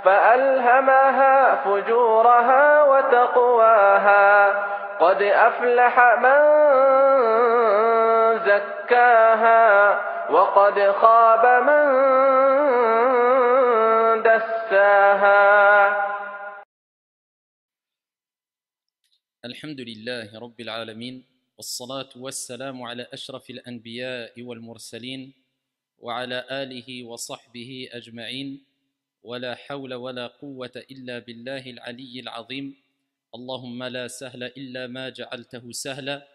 فألهمها فجورها وتقواها قد أفلح من زكاها وقد خاب من دساها. الحمد لله رب العالمين والصلاة والسلام على أشرف الأنبياء والمرسلين وعلى آله وصحبه أجمعين ولا حول ولا قوة إلا بالله العلي العظيم. اللهم لا سهل إلا ما جعلته سهلا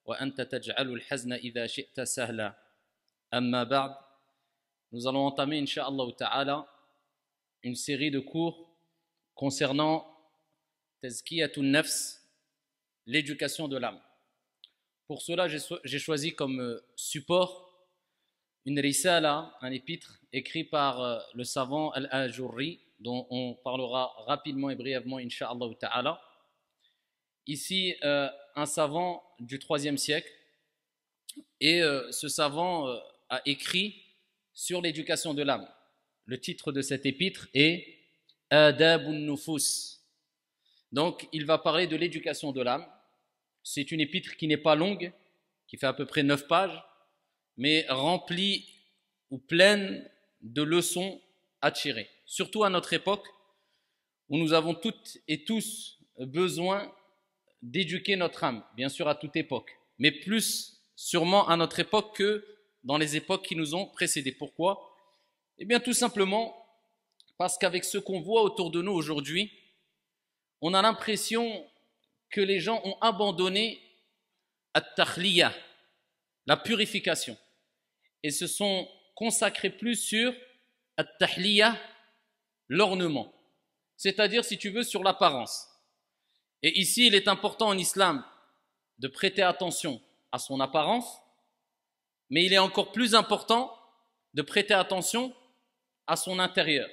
وأنت تجعل الحزن إذا شئت سهلا. أما بعد, nous allons entamer Inch'Allah Ta'ala une série de cours concernant Tazkiyatun Nafs, l'éducation de l'âme. Pour cela, j'ai choisi comme support une risala, un épître écrit par le savant Al-Ajurri, dont on parlera rapidement et brièvement, Inch'Allah Ta'ala. Ici, un savant du IIIe siècle, et ce savant a écrit sur l'éducation de l'âme. Le titre de cet épître est Adabun Nufus. Donc, il va parler de l'éducation de l'âme. C'est une épître qui n'est pas longue, qui fait à peu près 9 pages, mais remplie ou pleine de leçons à tirer. Surtout à notre époque, où nous avons toutes et tous besoin d'éduquer notre âme, bien sûr à toute époque, mais plus sûrement à notre époque que dans les époques qui nous ont précédés. Pourquoi? Eh bien tout simplement parce qu'avec ce qu'on voit autour de nous aujourd'hui, on a l'impression que les gens ont abandonné at-takhliya, la purification, et se sont consacrés plus sur at-tahliya, l'ornement, c'est-à-dire, si tu veux, sur l'apparence. Et ici, il est important en islam de prêter attention à son apparence, mais il est encore plus important de prêter attention à son intérieur,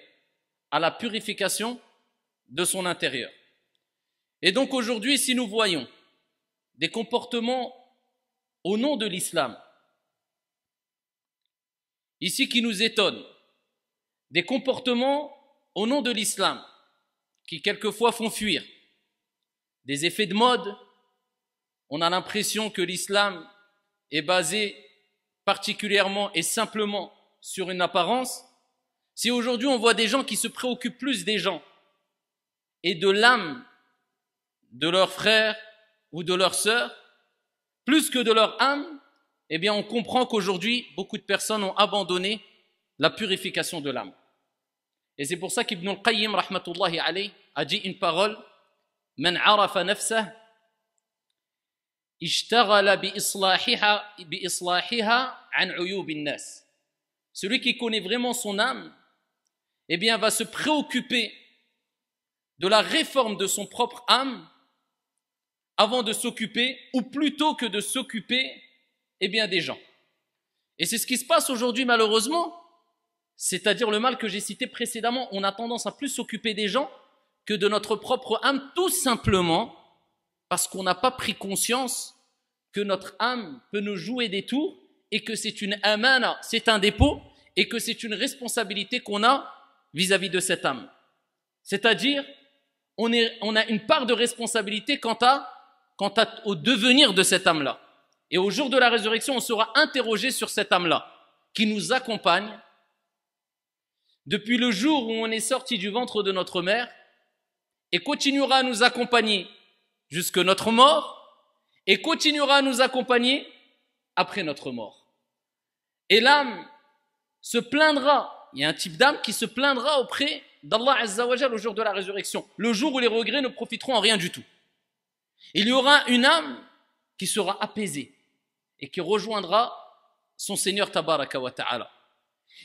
à la purification de son intérieur. Et donc aujourd'hui, si nous voyons des comportements au nom de l'islam, ici qui nous étonnent, des comportements au nom de l'islam qui quelquefois font fuir, des effets de mode, on a l'impression que l'islam est basé particulièrement et simplement sur une apparence. Si aujourd'hui on voit des gens qui se préoccupent plus des gens et de l'âme de leurs frères ou de leurs sœurs, plus que de leur âme, eh bien on comprend qu'aujourd'hui, beaucoup de personnes ont abandonné la purification de l'âme. Et c'est pour ça qu'Ibn al-Qayyim, rahmatullahi alayh, a dit une parole, « Man arafa nafsah, ishtaghala bi islahiha an uyubin nas » Celui qui connaît vraiment son âme, eh bien va se préoccuper de la réforme de son propre âme avant de s'occuper, ou plutôt que de s'occuper, eh bien, des gens. Et c'est ce qui se passe aujourd'hui malheureusement, c'est-à-dire le mal que j'ai cité précédemment. On a tendance à plus s'occuper des gens que de notre propre âme, tout simplement parce qu'on n'a pas pris conscience que notre âme peut nous jouer des tours et que c'est une amana, c'est un dépôt, et que c'est une responsabilité qu'on a vis-à-vis de cette âme. C'est-à-dire, on a une part de responsabilité quant au devenir de cette âme-là. Et au jour de la résurrection, on sera interrogé sur cette âme-là, qui nous accompagne depuis le jour où on est sorti du ventre de notre mère, et continuera à nous accompagner jusque notre mort, et continuera à nous accompagner après notre mort. Et l'âme se plaindra, il y a un type d'âme qui se plaindra auprès d'Allah Azza wa Jal au jour de la résurrection, le jour où les regrets ne profiteront en rien du tout. Il y aura une âme qui sera apaisée et qui rejoindra son Seigneur Tabaraka wa Ta'ala.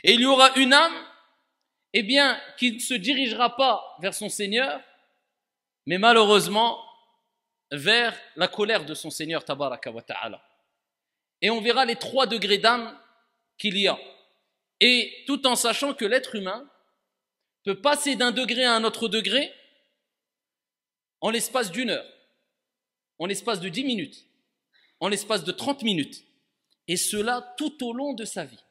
Et il y aura une âme, eh bien, qui ne se dirigera pas vers son Seigneur, mais malheureusement vers la colère de son Seigneur Tabaraka wa Ta'ala. Et on verra les 3 degrés d'âme qu'il y a. Et tout en sachant que l'être humain peut passer d'un degré à un autre degré en l'espace d'1 heure, en l'espace de 10 minutes, en l'espace de 30 minutes, et cela tout au long de sa vie.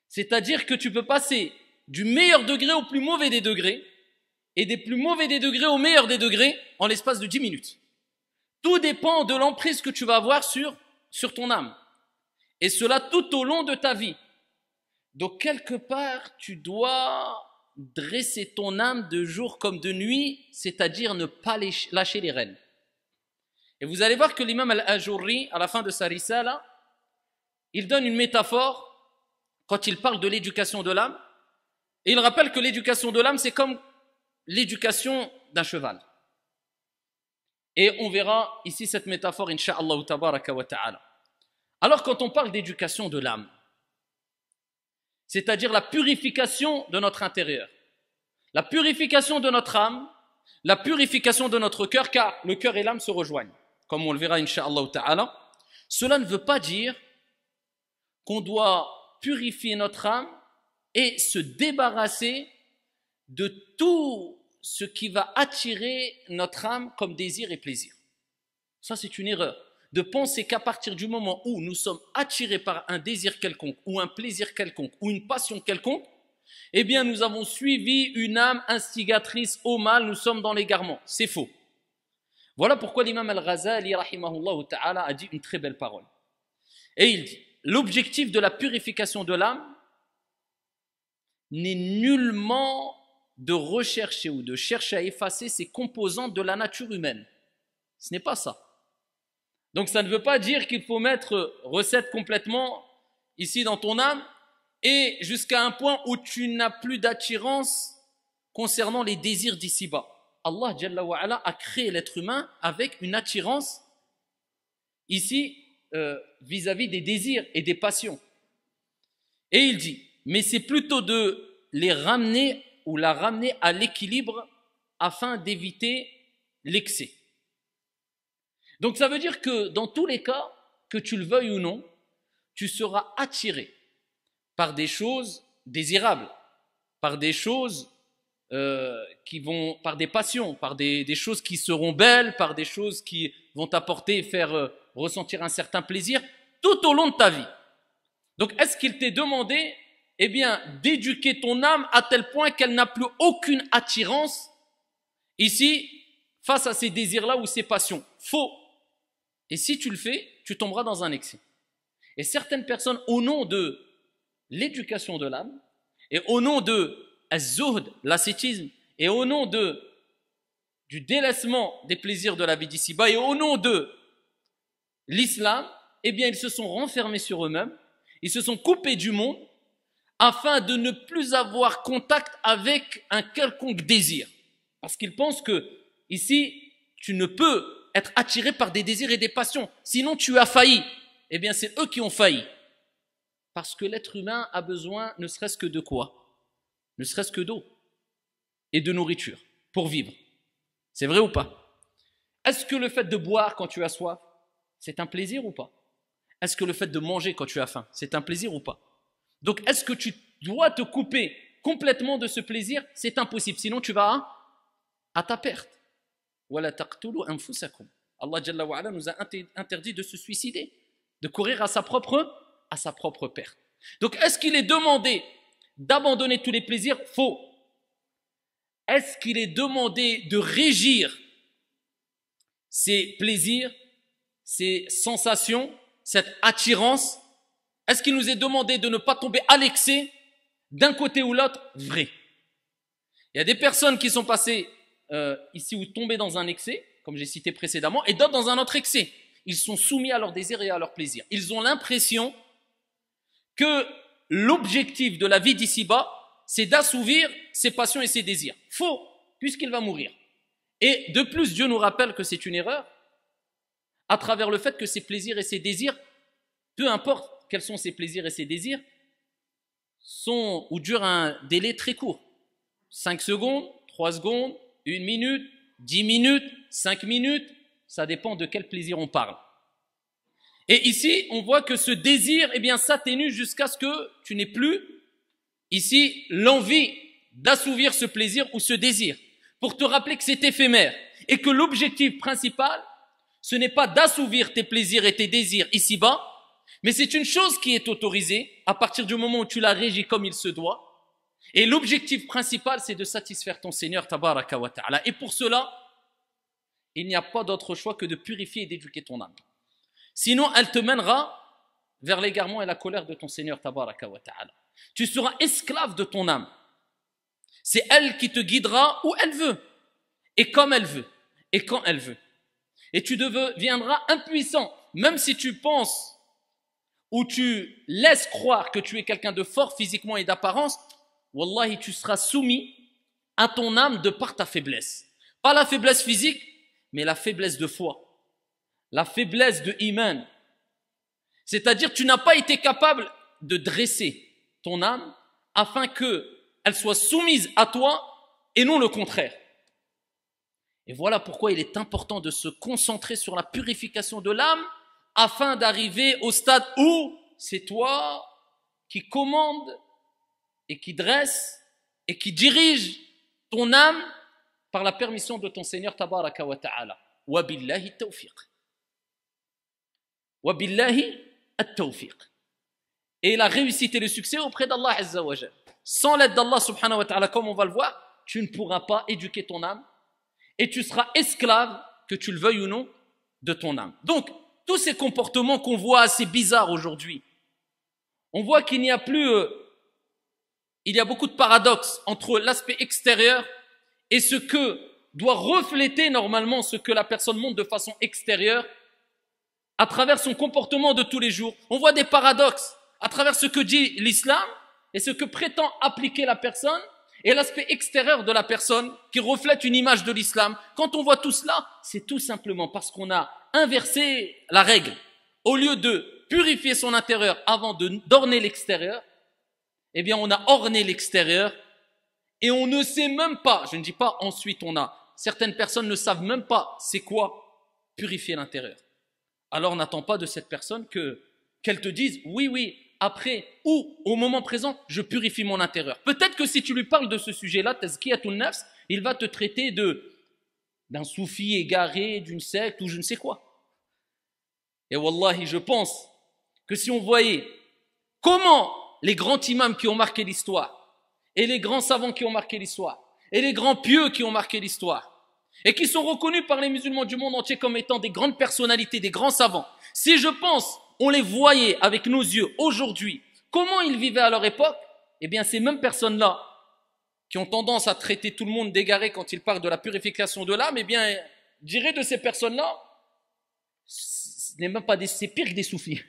C'est-à-dire que tu peux passer du meilleur degré au plus mauvais des degrés et des plus mauvais des degrés au meilleur des degrés en l'espace de 10 minutes. Tout dépend de l'emprise que tu vas avoir sur ton âme. Et cela tout au long de ta vie. Donc quelque part, tu dois dresser ton âme de jour comme de nuit, c'est-à-dire ne pas lâcher les rênes. Et vous allez voir que l'imam al-Ajurri, à la fin de sa risala, il donne une métaphore quand il parle de l'éducation de l'âme. Et il rappelle que l'éducation de l'âme, c'est comme l'éducation d'un cheval. Et on verra ici cette métaphore, incha'Allah tabaraka wa ta'ala. Alors quand on parle d'éducation de l'âme, c'est-à-dire la purification de notre intérieur, la purification de notre âme, la purification de notre cœur, car le cœur et l'âme se rejoignent, comme on le verra incha'Allah ta'ala, cela ne veut pas dire qu'on doit purifier notre âme et se débarrasser de tout ce qui va attirer notre âme comme désir et plaisir. Ça, c'est une erreur. De penser qu'à partir du moment où nous sommes attirés par un désir quelconque, ou un plaisir quelconque, ou une passion quelconque, eh bien, nous avons suivi une âme instigatrice au mal, nous sommes dans l'égarement. C'est faux. Voilà pourquoi l'imam al-Ghazali, rahimahullah ta'ala, a dit une très belle parole. Et il dit, l'objectif de la purification de l'âme n'est nullement de rechercher ou de chercher à effacer ces composantes de la nature humaine. Ce n'est pas ça. Donc ça ne veut pas dire qu'il faut mettre recette complètement ici dans ton âme et jusqu'à un point où tu n'as plus d'attirance concernant les désirs d'ici-bas. Allah Jalla wa Ala a créé l'être humain avec une attirance ici vis-à-vis des désirs et des passions. Et il dit, mais c'est plutôt de les ramener ou la ramener à l'équilibre afin d'éviter l'excès. Donc ça veut dire que dans tous les cas, que tu le veuilles ou non, tu seras attiré par des choses désirables, par des choses par des passions, par des choses qui seront belles, par des choses qui vont t'apporter, faire ressentir un certain plaisir tout au long de ta vie. Donc est-ce qu'il t'est demandé, eh bien, d'éduquer ton âme à tel point qu'elle n'a plus aucune attirance ici face à ces désirs-là ou ces passions? Faux. Et si tu le fais, tu tomberas dans un excès. Et certaines personnes, au nom de l'éducation de l'âme, et au nom de az-zuhd, l'ascétisme, et au nom du délaissement des plaisirs de la vie d'ici-bas, et au nom de l'islam, eh bien, ils se sont renfermés sur eux-mêmes, ils se sont coupés du monde, afin de ne plus avoir contact avec un quelconque désir. Parce qu'ils pensent que, ici, tu ne peux être attiré par des désirs et des passions. Sinon, tu as failli. Eh bien, c'est eux qui ont failli. Parce que l'être humain a besoin, ne serait-ce que de quoi? Ne serait-ce que d'eau et de nourriture pour vivre. C'est vrai ou pas? Est-ce que le fait de boire quand tu as soif, c'est un plaisir ou pas? Est-ce que le fait de manger quand tu as faim, c'est un plaisir ou pas? Donc, est-ce que tu dois te couper complètement de ce plaisir? C'est impossible. Sinon, tu vas à ta perte. وَلَا تَقْتُلُوا أَنفُسَكُمْ. Allah Jalla wa Ala nous a interdit de se suicider, de courir à sa propre perte. Donc, est-ce qu'il est demandé d'abandonner tous les plaisirs? Faux. Est-ce qu'il est demandé de régir ces plaisirs, ces sensations, cette attirance? Est-ce qu'il nous est demandé de ne pas tomber à l'excès d'un côté ou l'autre? Vrai. Il y a des personnes qui sont passées ici ou tombées dans un excès, comme j'ai cité précédemment, et d'autres dans un autre excès. Ils sont soumis à leurs désirs et à leurs plaisirs. Ils ont l'impression que l'objectif de la vie d'ici-bas, c'est d'assouvir ses passions et ses désirs. Faux, puisqu'il va mourir. Et de plus, Dieu nous rappelle que c'est une erreur à travers le fait que ses plaisirs et ses désirs, peu importe quels sont ses plaisirs et ses désirs, sont ou durent un délai très court. 5 secondes, 3 secondes, 1 minute, 10 minutes, 5 minutes, ça dépend de quel plaisir on parle. Et ici, on voit que ce désir, eh bien, s'atténue jusqu'à ce que tu n'aies plus, ici, l'envie d'assouvir ce plaisir ou ce désir, pour te rappeler que c'est éphémère et que l'objectif principal, ce n'est pas d'assouvir tes plaisirs et tes désirs ici-bas, mais c'est une chose qui est autorisée à partir du moment où tu la régis comme il se doit. Et l'objectif principal, c'est de satisfaire ton Seigneur, tabaraka wa ta'ala. Et pour cela, il n'y a pas d'autre choix que de purifier et d'éduquer ton âme. Sinon, elle te mènera vers l'égarement et la colère de ton Seigneur, tabaraka wa ta'ala. Tu seras esclave de ton âme. C'est elle qui te guidera où elle veut, et comme elle veut, et quand elle veut. Et tu deviendras impuissant, même si tu penses ou tu laisses croire que tu es quelqu'un de fort physiquement et d'apparence, wallahi, tu seras soumis à ton âme de par ta faiblesse. Pas la faiblesse physique, mais la faiblesse de foi, la faiblesse de iman. C'est-à-dire, tu n'as pas été capable de dresser ton âme afin qu'elle soit soumise à toi et non le contraire. Et voilà pourquoi il est important de se concentrer sur la purification de l'âme afin d'arriver au stade où c'est toi qui commande et qui dresse et qui dirige ton âme par la permission de ton Seigneur tabaraka wa ta'ala. Wa billahi tawfiq. Wa billahi at-tawfiq. Et la réussite et le succès auprès d'Allah azza wa jalla. Sans l'aide d'Allah subhanahu wa ta'ala, comme on va le voir, tu ne pourras pas éduquer ton âme et tu seras esclave, que tu le veuilles ou non, de ton âme. Donc, tous ces comportements qu'on voit assez bizarres aujourd'hui, on voit qu'il n'y a plus, il y a beaucoup de paradoxes entre l'aspect extérieur et ce que doit refléter normalement ce que la personne montre de façon extérieure à travers son comportement de tous les jours. On voit des paradoxes à travers ce que dit l'islam et ce que prétend appliquer la personne et l'aspect extérieur de la personne qui reflète une image de l'islam. Quand on voit tout cela, c'est tout simplement parce qu'on a inversé la règle. Au lieu de purifier son intérieur avant d'orner l'extérieur, eh bien on a orné l'extérieur et on ne sait même pas, je ne dis pas ensuite on a, certaines personnes ne savent même pas c'est quoi purifier l'intérieur. Alors n'attends pas de cette personne qu'elle te dise oui, après ou au moment présent, je purifie mon intérieur. Peut-être que si tu lui parles de ce sujet-là, tazkiyatun nafs, il va te traiter d'un soufi égaré, d'une secte ou je ne sais quoi. Et wallahi, je pense que si on voyait comment les grands imams qui ont marqué l'histoire, et les grands savants qui ont marqué l'histoire, et les grands pieux qui ont marqué l'histoire, et qui sont reconnus par les musulmans du monde entier comme étant des grandes personnalités, des grands savants, si je pense, on les voyait avec nos yeux aujourd'hui, comment ils vivaient à leur époque, eh bien ces mêmes personnes-là, qui ont tendance à traiter tout le monde d'égaré quand ils parlent de la purification de l'âme, eh bien, je dirais de ces personnes-là, ce n'est même pas c'est pire que des soufis.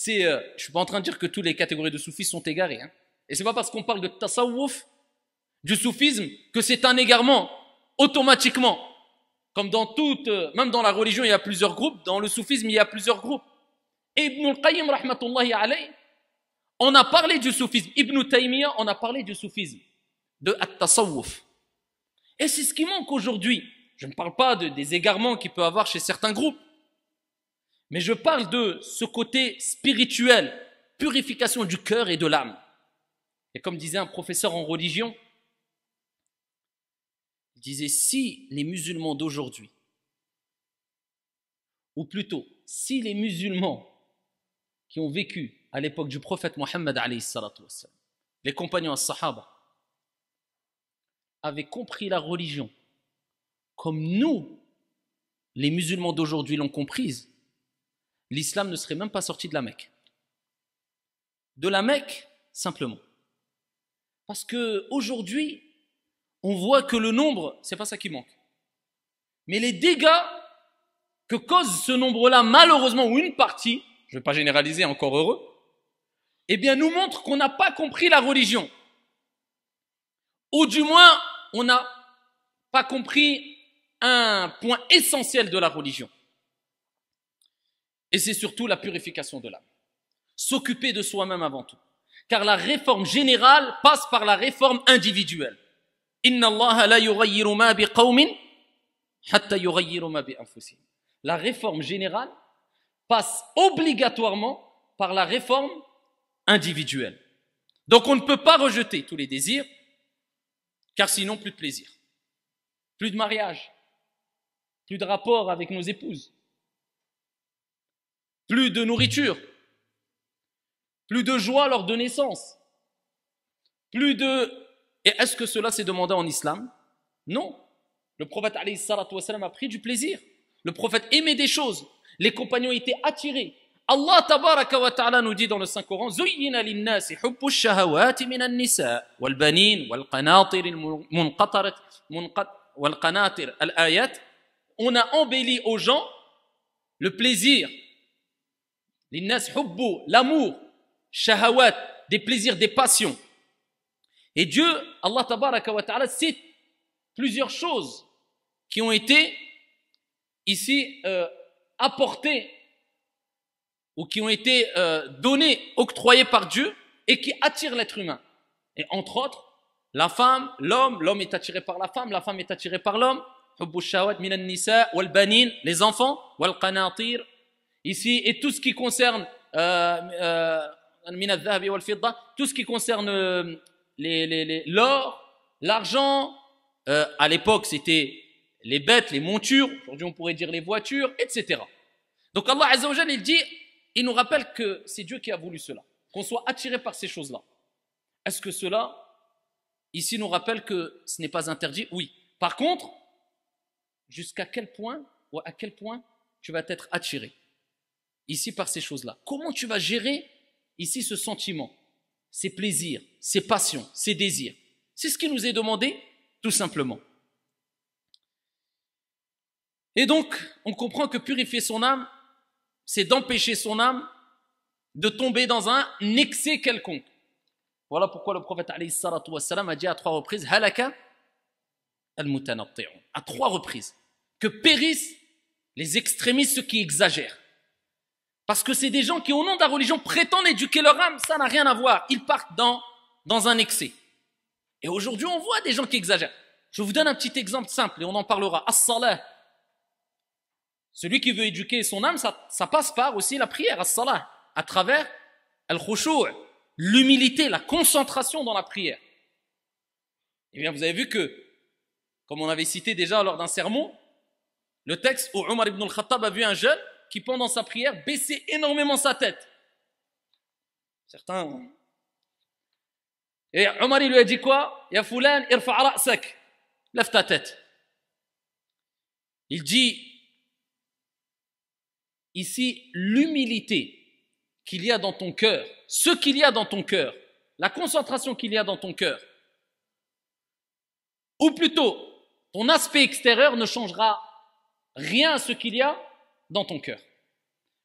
Je ne suis pas en train de dire que toutes les catégories de soufis sont égarées. Hein. Et c'est pas parce qu'on parle de tasawwuf, du soufisme, que c'est un égarement automatiquement. Comme dans même dans la religion, il y a plusieurs groupes. Dans le soufisme, il y a plusieurs groupes. Et Ibn al-Qayyim, rahmatullahi alayhi, on a parlé du soufisme. Ibn Taymiyyah, on a parlé du soufisme, de at-tasawwuf. Et c'est ce qui manque aujourd'hui. Je ne parle pas des égarements qu'il peut y avoir chez certains groupes, mais je parle de ce côté spirituel, purification du cœur et de l'âme. Et comme disait un professeur en religion, il disait, si les musulmans d'aujourd'hui, ou plutôt, si les musulmans qui ont vécu à l'époque du prophète Mohammed, les compagnons as-sahaba, avaient compris la religion comme nous, les musulmans d'aujourd'hui, l'ont comprise, l'islam ne serait même pas sorti de la Mecque. De la Mecque, simplement. Parce qu'aujourd'hui, on voit que le nombre, c'est pas ça qui manque. Mais les dégâts que cause ce nombre-là, malheureusement, ou une partie, je ne vais pas généraliser, encore heureux, eh bien, nous montre qu'on n'a pas compris la religion. Ou du moins, on n'a pas compris un point essentiel de la religion. Et c'est surtout la purification de l'âme. S'occuper de soi-même avant tout. Car la réforme générale passe par la réforme individuelle. Inna Allah la yughayyiru ma biqawmin hatta yughayyiru ma bi anfusihim. La réforme générale passe obligatoirement par la réforme individuelle. Donc on ne peut pas rejeter tous les désirs, car sinon plus de plaisir, plus de mariage, plus de rapport avec nos épouses, plus de nourriture, plus de joie lors de naissance, plus de Et est-ce que cela s'est demandé en islam? Non. Le prophète alayhi salatu wassalam a pris du plaisir. Le prophète aimait des choses. Les compagnons étaient attirés. Allah tabaraka wa ta'ala nous dit dans le Saint-Coran: Zuyyina linnasi hubbu shahawati min an-nisa wal banin wal qanatir wal qanatir al-ayat. On a embelli aux gens le plaisir. Linnas hubbu, l'amour, shahawat, des plaisirs, des passions. Et Dieu, Allah tabaraka wa ta'ala, cite plusieurs choses qui ont été ici apportées ou qui ont été données, octroyées par Dieu et qui attirent l'être humain. Et entre autres, la femme, l'homme est attiré par la femme est attirée par l'homme. Hubbu shahawat min an-nisa wal banin, les enfants, wal qanatir, ici, et tout ce qui concerne min al-dhahabi wal fidda, tout ce qui concerne l'or, l'argent. À l'époque, c'était les bêtes, les montures. Aujourd'hui, on pourrait dire les voitures, etc. Donc Allah Azza wa Jalla, il dit, il nous rappelle que c'est Dieu qui a voulu cela, qu'on soit attiré par ces choses-là. Est-ce que cela, ici, nous rappelle que ce n'est pas interdit? Oui. Par contre, jusqu'à quel point ou à quel point tu vas être attiré ici par ces choses-là? Comment tu vas gérer ici ce sentiment, ces plaisirs, ces passions, ces désirs? C'est ce qui nous est demandé, tout simplement. Et donc, on comprend que purifier son âme, c'est d'empêcher son âme de tomber dans un excès quelconque. Voilà pourquoi le prophète alayhi salatu wassalam a dit à 3 reprises: halaka al-mutanatti'un, à 3 reprises, que périssent les extrémistes, ceux qui exagèrent. Parce que c'est des gens qui, au nom de la religion, prétendent éduquer leur âme. Ça n'a rien à voir. Ils partent dans un excès. Et aujourd'hui, on voit des gens qui exagèrent. Je vous donne un petit exemple simple et on en parlera. As-salah. Celui qui veut éduquer son âme, ça passe par aussi la prière, as-salah, à travers al-khushu', l'humilité, la concentration dans la prière. Eh bien, vous avez vu que, comme on avait cité déjà lors d'un sermon, le texte où Omar ibn al-Khattab a vu un jeune qui, pendant sa prière, baissait énormément sa tête. Certains... Et Omar, il lui a dit quoi? Ya fulan, irfa' ra'sak. Lève ta tête. Il dit ici l'humilité qu'il y a dans ton cœur, ce qu'il y a dans ton cœur, la concentration qu'il y a dans ton cœur, ou plutôt ton aspect extérieur ne changera rien à ce qu'il y a dans ton cœur.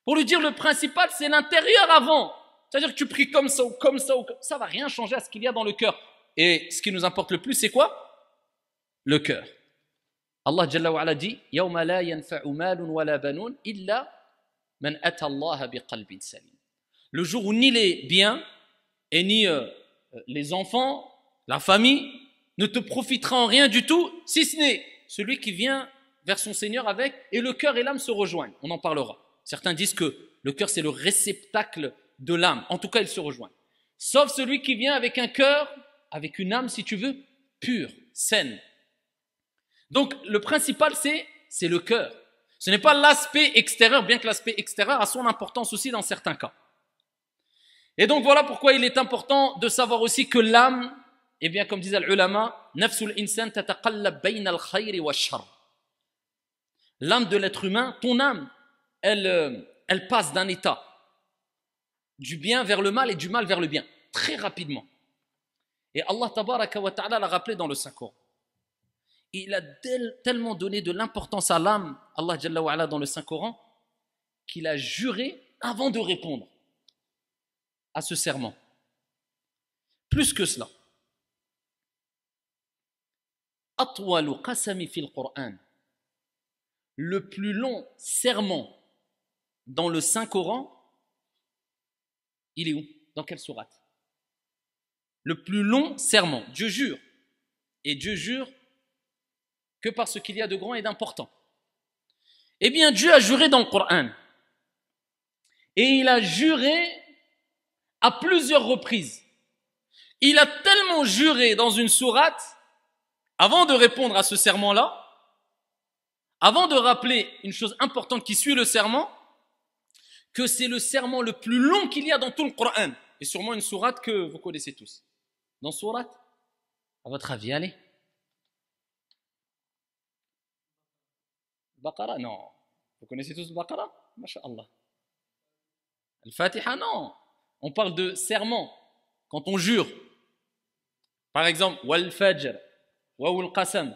Pour lui dire, le principal, c'est l'intérieur avant. C'est-à-dire que tu pries comme ça ou comme ça, ça ne va rien changer à ce qu'il y a dans le cœur. Et ce qui nous importe le plus, c'est quoi? Le cœur. Allah Jalla wa Ala dit: Yawma la yanfa'u malun wa la banun illa man ata Allah bi qalbin salim. Le jour où ni les biens et ni les enfants, la famille, ne te profitera en rien du tout, si ce n'est celui qui vient vers son Seigneur avec, et le cœur et l'âme se rejoignent. On en parlera. Certains disent que le cœur, c'est le réceptacle de l'âme. En tout cas, ils se rejoignent. Sauf celui qui vient avec un cœur, avec une âme, si tu veux, pure, saine. Donc, le principal, c'est le cœur. Ce n'est pas l'aspect extérieur, bien que l'aspect extérieur a son importance aussi dans certains cas. Et donc, voilà pourquoi il est important de savoir aussi que l'âme, eh bien, comme disait l'ulama, nafsul insan tataqallab bayna al-khayri wa ash-sharr. L'âme de l'être humain, ton âme, elle passe d'un état du bien vers le mal et du mal vers le bien, très rapidement. Et Allah tabaraka wa ta'ala l'a rappelé dans le Saint-Coran. Il a tellement donné de l'importance à l'âme, Allah Jalla wa Ala, dans le Saint-Coran, qu'il a juré avant de répondre à ce serment. Plus que cela. Atwalu qasami fil Qur'an. Le plus long serment dans le Saint-Coran, il est où? Dans quelle sourate? Le plus long serment. Dieu jure. Et Dieu jure que par ce qu'il y a de grand et d'important. Eh bien, Dieu a juré dans le Coran. Et il a juré à plusieurs reprises. Il a tellement juré dans une sourate, avant de répondre à ce serment-là, avant de rappeler une chose importante qui suit le serment, que c'est le serment le plus long qu'il y a dans tout le Coran. Et sûrement une sourate que vous connaissez tous. Dans sourate À votre avis, allez. Baqara, non. Vous connaissez tous le Baqara? Masha'Allah. Al-Fatiha, non. On parle de serment. Quand on jure. Par exemple, wal fajr, wa wal qasam,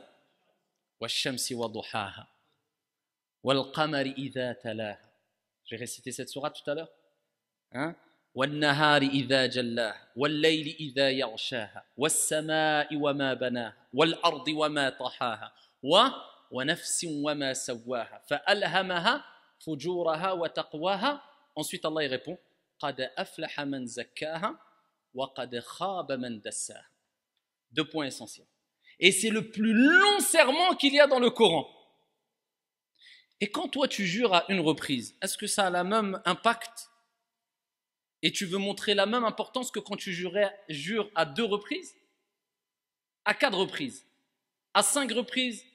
wa shamsi wa duhaha, wal qamari idha talaha. J'ai récité cette sourate tout à l'heure. Hein? Wal nahari idha jallaha, wal layli idha yaghshaha, was samai wa ma banaha, wal ardi wa ma tahaha, wa nafsin wa ma sawaha, fa alhamaha fujuraha wa taqwaha. Ensuite Allah y répond qad aflaha man zakkaha wa qad khaba man dassaha. Deux points essentiels. Et c'est le plus long serment qu'il y a dans le Coran. Et quand toi tu jures à une reprise, est-ce que ça a le même impact et tu veux montrer la même importance que quand tu jures à 2 reprises, à 4 reprises, à 5 reprises,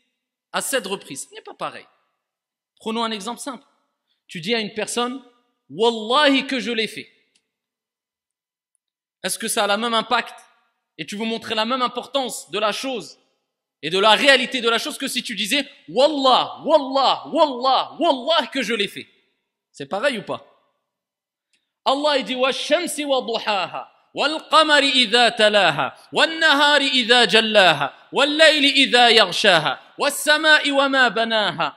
à 7 reprises? Ce n'est pas pareil. Prenons un exemple simple. Tu dis à une personne, Wallahi que je l'ai fait. Est-ce que ça a le même impact et tu veux montrer la même importance de la chose et de la réalité de la chose que si tu disais Wallah, Wallah, Wallah, Wallah que je l'ai fait? C'est pareil ou pas? Allah dit wa shamsi wa duhaha wal qamari idha talaha wan nahari idha jallaha wal layli idha yaghshaha was samai wa ma banaha.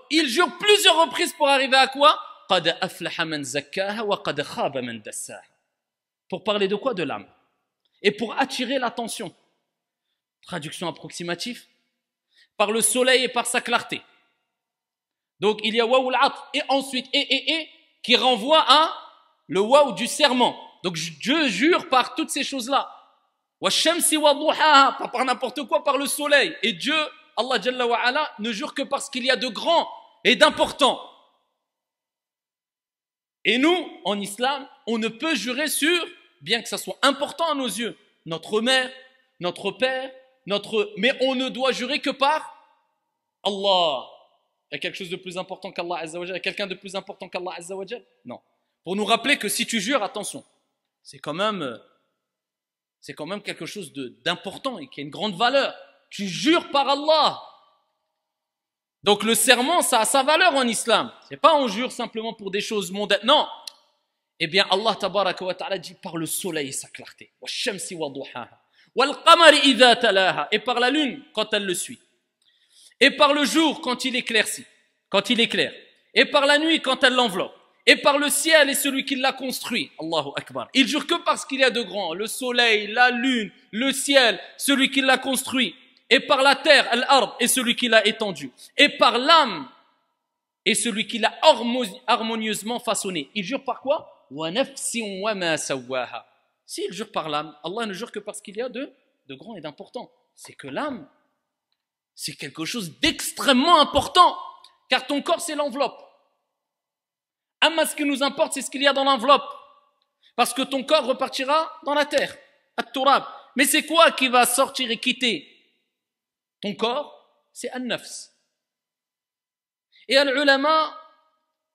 Il jure plusieurs reprises pour arriver à quoi? Qad aflaha man zakkaha wa qad khaba man dassaha. Pour parler de quoi? De l'âme. Et pour attirer l'attention. Traduction approximative. Par le soleil et par sa clarté. Donc il y a waouh al-atf et ensuite et qui renvoie à le waouh du serment. Donc Dieu jure par toutes ces choses-là. Wa shamsi wa duhaha, pas par n'importe quoi, par le soleil. Et Dieu, Allah Jalla wa Ala, ne jure que parce qu'il y a de grands et d'importants. Et nous, en islam, on ne peut jurer sur, bien que ça soit important à nos yeux, notre mère, notre père, mais on ne doit jurer que par Allah. Il y a quelque chose de plus important qu'Allah Azza wa Jal? Il y a quelqu'un de plus important qu'Allah Azza wa Jal? Non. Pour nous rappeler que si tu jures, attention, c'est quand même quelque chose d'important et qui a une grande valeur. Tu jures par Allah. Donc le serment, ça a sa valeur en islam. C'est pas on jure simplement pour des choses mondaines. Non. Eh bien, Allah tabaraka wa ta'ala dit par le soleil et sa clarté. Wa shamsi wa duhaha. Wal qamari idha talaha. Et par la lune quand elle le suit. Et par le jour quand il éclaircit. Quand il éclaire. Et par la nuit quand elle l'enveloppe. Et par le ciel et celui qui l'a construit. Allahu Akbar. Il jure que parce qu'il y a de grands. Le soleil, la lune, le ciel, celui qui l'a construit. Et par la terre, al-ard, et celui qui l'a étendu. Et par l'âme, et celui qui l'a harmonieusement façonné. Il jure par quoi? Wa nafsin wa ma sawaha. S'il jure par l'âme, Allah ne jure que parce qu'il y a de grands et d'importants. C'est que l'âme, c'est quelque chose d'extrêmement important. Car ton corps, c'est l'enveloppe. Amma, ce qui nous importe, c'est ce qu'il y a dans l'enveloppe. Parce que ton corps repartira dans la terre. At-turab. Mais c'est quoi qui va sortir et quitter ton corps? C'est an-nafs. Et al-ulama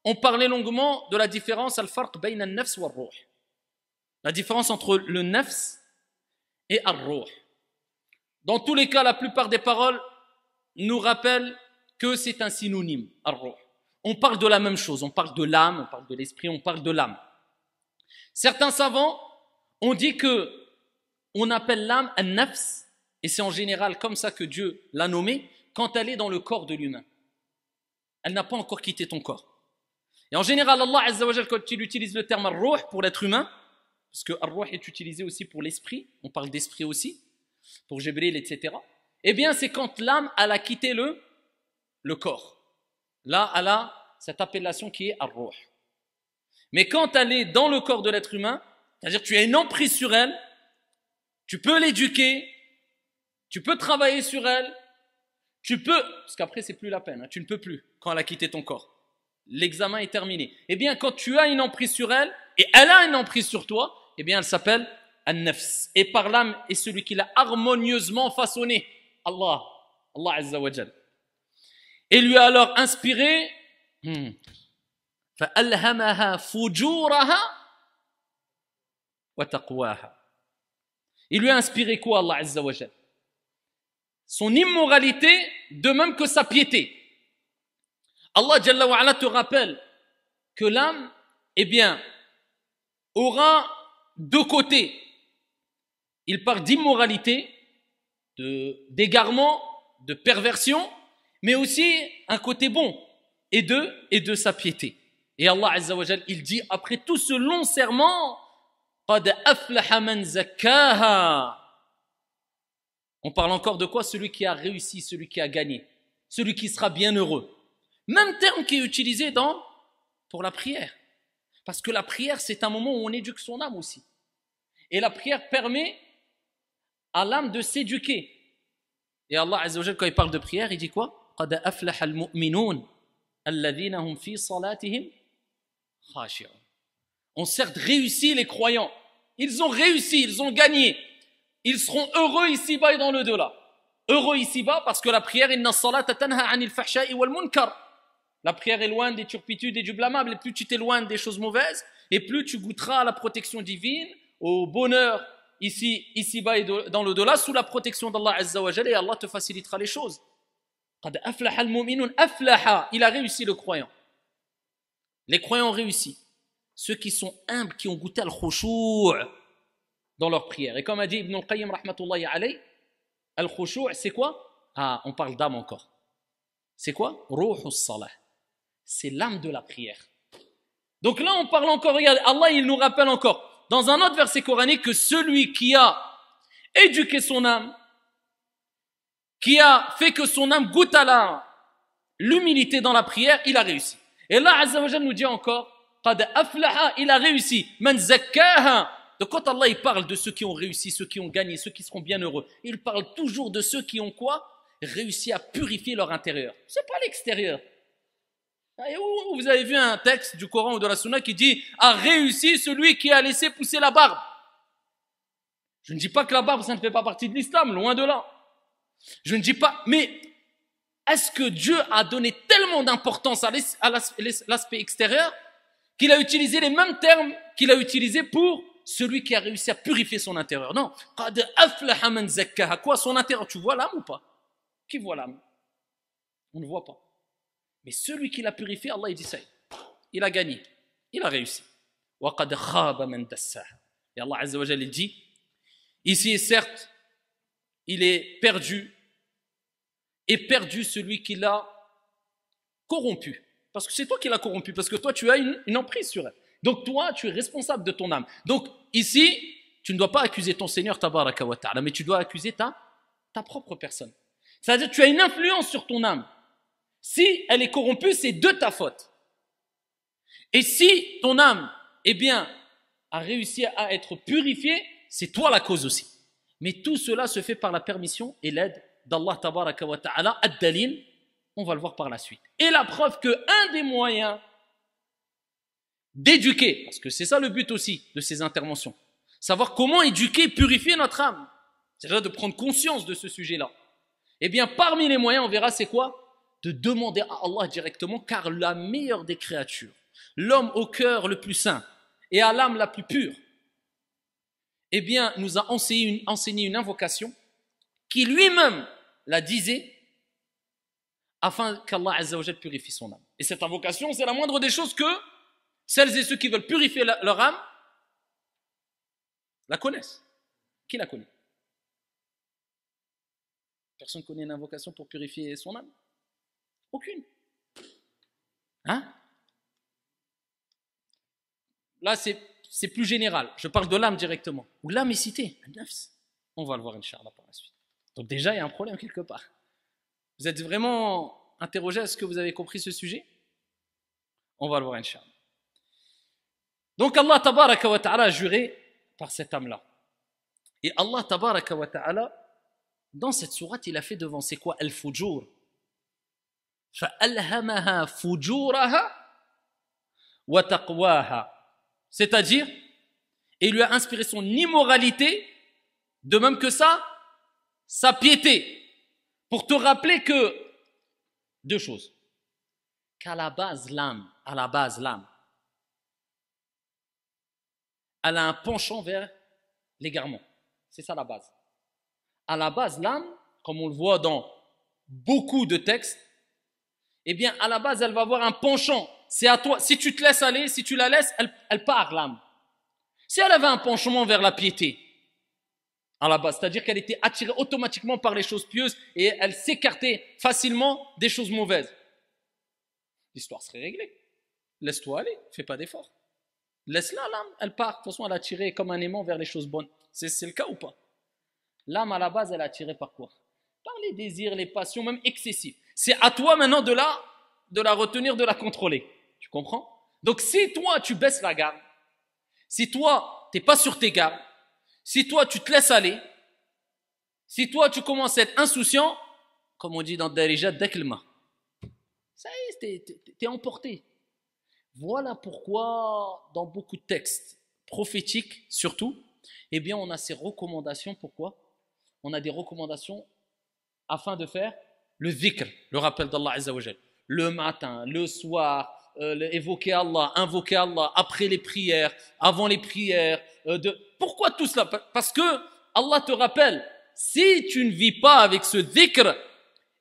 ont parlé longuement de la différence al-farq bayn an-nafs wa ar-ruh. La différence entre le nafs et ar-ruh. Dans tous les cas, la plupart des paroles nous rappellent que c'est un synonyme, ar-ruh. On parle de la même chose, on parle de l'âme, on parle de l'esprit, on parle de l'âme. Certains savants ont dit que on appelle l'âme an-nafs, et c'est en général comme ça que Dieu l'a nommée, quand elle est dans le corps de l'humain. Elle n'a pas encore quitté ton corps. Et en général, Allah Azza wa Jal, quand il utilise le terme ar-ruh pour l'être humain, parce que ar-ruh est utilisé aussi pour l'esprit, on parle d'esprit aussi, pour Jibril, etc. Eh bien, c'est quand l'âme, elle a quitté le corps. Là, elle a cette appellation qui est ar-ruh. Mais quand elle est dans le corps de l'être humain, c'est-à-dire que tu as une emprise sur elle, tu peux l'éduquer, tu peux travailler sur elle, parce qu'après c'est plus la peine, hein, tu ne peux plus quand elle a quitté ton corps. L'examen est terminé. Eh bien, quand tu as une emprise sur elle, et elle a une emprise sur toi, eh bien, elle s'appelle an-nafs. Et par l'âme est celui qui l'a harmonieusement façonné, Allah Azza wa Jal. Et lui a alors inspiré فَأَلْهَمَهَا فُجُورَهَا وَتَقْوَاهَا. Il lui a inspiré quoi, Allah Azza wa Jal? son immoralité, de même que sa piété. Allah Jalla wa Ala te rappelle que l'âme, eh bien, aura deux côtés. Il parle d'immoralité, d'égarement, de perversion, mais aussi un côté bon, et de sa piété. Et Allah Azza wa Jalla, il dit, après tout ce long serment, قَدْ أَفْلَحَ مَنْ زَكَّاهَا. On parle encore de quoi? Celui qui a réussi, celui qui a gagné, celui qui sera bien heureux. Même terme qui est utilisé pour la prière. Parce que la prière, c'est un moment où on éduque son âme aussi. Et la prière permet à l'âme de s'éduquer. Et Allah Azza wa Jalla, quand il parle de prière, il dit quoi? قَدْ أَفْلَحَ الْمُؤْمِنُونَ الَّذِينَ هُمْ فِي صَلَاتِهِمْ خَاشِعُونَ. Ont certes réussi les croyants. Ils ont réussi, ils ont gagné. Ils seront heureux ici-bas et dans le delà. Heureux ici-bas parce que la prière, inna as-salata tanha 'anil fahsha'i wal munkar. La prière est loin des turpitudes et du blâmable. Et plus tu t'éloignes des choses mauvaises, et plus tu goûteras à la protection divine, au bonheur ici-bas et dans le delà, sous la protection d'Allah Azza wa Jalla, et Allah te facilitera les choses. Qad aflaha al-mu'minun, aflaha, il a réussi le croyant. Les croyants ont réussi. Ceux qui sont humbles, qui ont goûté al-khushu' dans leur prière. Et comme a dit Ibn al-Qayyim rahmatullahi alayh, al-khushu' c'est quoi? Ah, on parle d'âme encore. C'est quoi? Ruhus salah. C'est l'âme de la prière. Donc là, on parle encore, regarde, Allah, il nous rappelle encore, dans un autre verset coranique, que celui qui a éduqué son âme, qui a fait que son âme goûte à l'humilité dans la prière, il a réussi. Et là, Azza wa Jalla nous dit encore, Qad aflaha, il a réussi. Man zakkaha. Donc quand Allah il parle de ceux qui ont réussi, ceux qui ont gagné, ceux qui seront bien heureux, il parle toujours de ceux qui ont quoi? Réussi à purifier leur intérieur. C'est pas l'extérieur. Et où vous avez vu un texte du Coran ou de la Sunna qui dit a réussi celui qui a laissé pousser la barbe. Je ne dis pas que la barbe ça ne fait pas partie de l'islam, loin de là. Je ne dis pas, mais est-ce que Dieu a donné tellement d'importance à l'aspect extérieur qu'il a utilisé les mêmes termes qu'il a utilisés pour celui qui a réussi à purifier son intérieur? Non. Qad aflaha man zakkaha. Quoi, son intérieur? Tu vois l'âme ou pas? Qui voit l'âme? On ne voit pas. Mais celui qui l'a purifié, Allah il dit ça. Il a gagné. Il a réussi. Wa qad khaba man dassaha. Et Allah Azza wa Jalla dit, ici certes, il est perdu, et perdu celui qui l'a corrompu. Parce que c'est toi qui l'as corrompu, parce que toi tu as une emprise sur elle. Donc toi tu es responsable de ton âme. Donc ici, tu ne dois pas accuser ton Seigneur tabaraka wa ta'ala, mais tu dois accuser ta propre personne. C'est-à-dire tu as une influence sur ton âme. Si elle est corrompue, c'est de ta faute. Et si ton âme, eh bien, a réussi à être purifiée, c'est toi la cause aussi. Mais tout cela se fait par la permission et l'aide d'Allah tabaraka wa ta'ala. Ad-dalil, on va le voir par la suite. Et la preuve qu'un des moyens d'éduquer, parce que c'est ça le but aussi de ces interventions, savoir comment éduquer, purifier notre âme, c'est-à-dire de prendre conscience de ce sujet-là. Eh bien, parmi les moyens, on verra c'est quoi? De demander à Allah directement, car la meilleure des créatures, l'homme au cœur le plus saint et à l'âme la plus pure, eh bien, nous a enseigné une invocation qui lui-même la disait afin qu'Allah Azza wa Jalla purifie son âme. Et cette invocation, c'est la moindre des choses que celles et ceux qui veulent purifier leur âme la connaissent. Qui la connaît? Personne ne connaît une invocation pour purifier son âme? Aucune. Hein? Là, c'est plus général. Je parle de l'âme directement. Où l'âme est citée. On va le voir, Inch'Allah, par la suite. Donc déjà, il y a un problème quelque part. Vous êtes vraiment interrogé à ce que vous avez compris ce sujet? On va le voir, Inch'Allah. Donc Allah tabaraka wa ta'ala a juré par cette âme-là. Et Allah tabaraka wa ta'ala, dans cette sourate, il a fait devant, c'est quoi? Al-Fujur. فَأَلْهَمَهَا فُجُورَهَا وَتَقْوَاهَا. C'est-à-dire, il lui a inspiré son immoralité, de même que ça, sa piété. Pour te rappeler que, deux choses. Qu'à la base, l'âme, elle a un penchant vers l'égarement. C'est ça la base. À la base, l'âme, comme on le voit dans beaucoup de textes, eh bien, à la base, elle va avoir un penchant. C'est à toi. Si tu te laisses aller, si tu la laisses, elle part, l'âme. Si elle avait un penchant vers la piété, à la base, c'est-à-dire qu'elle était attirée automatiquement par les choses pieuses et elle s'écartait facilement des choses mauvaises, l'histoire serait réglée. Laisse-toi aller, fais pas d'effort. Laisse-la, l'âme, elle part. De toute façon, elle est attirée comme un aimant vers les choses bonnes. C'est le cas ou pas? L'âme, à la base, elle est attirée par quoi? Par les désirs, les passions, même excessives. C'est à toi maintenant de la retenir, de la contrôler. Tu comprends? Donc, si toi, tu baisses la garde, si toi, tu n'es pas sur tes gardes, si toi, tu te laisses aller, si toi, tu commences à être insouciant, comme on dit dans Darija, Deklma, ça y est, t'es emporté. Voilà pourquoi, dans beaucoup de textes prophétiques, surtout, eh bien, on a ces recommandations. Pourquoi? On a des recommandations afin de faire le dhikr, le rappel d'Allah Azza wa Jal. Le matin, le soir, évoquer Allah, invoquer Allah, après les prières, avant les prières. Pourquoi tout cela? Parce que Allah te rappelle, si tu ne vis pas avec ce dhikr,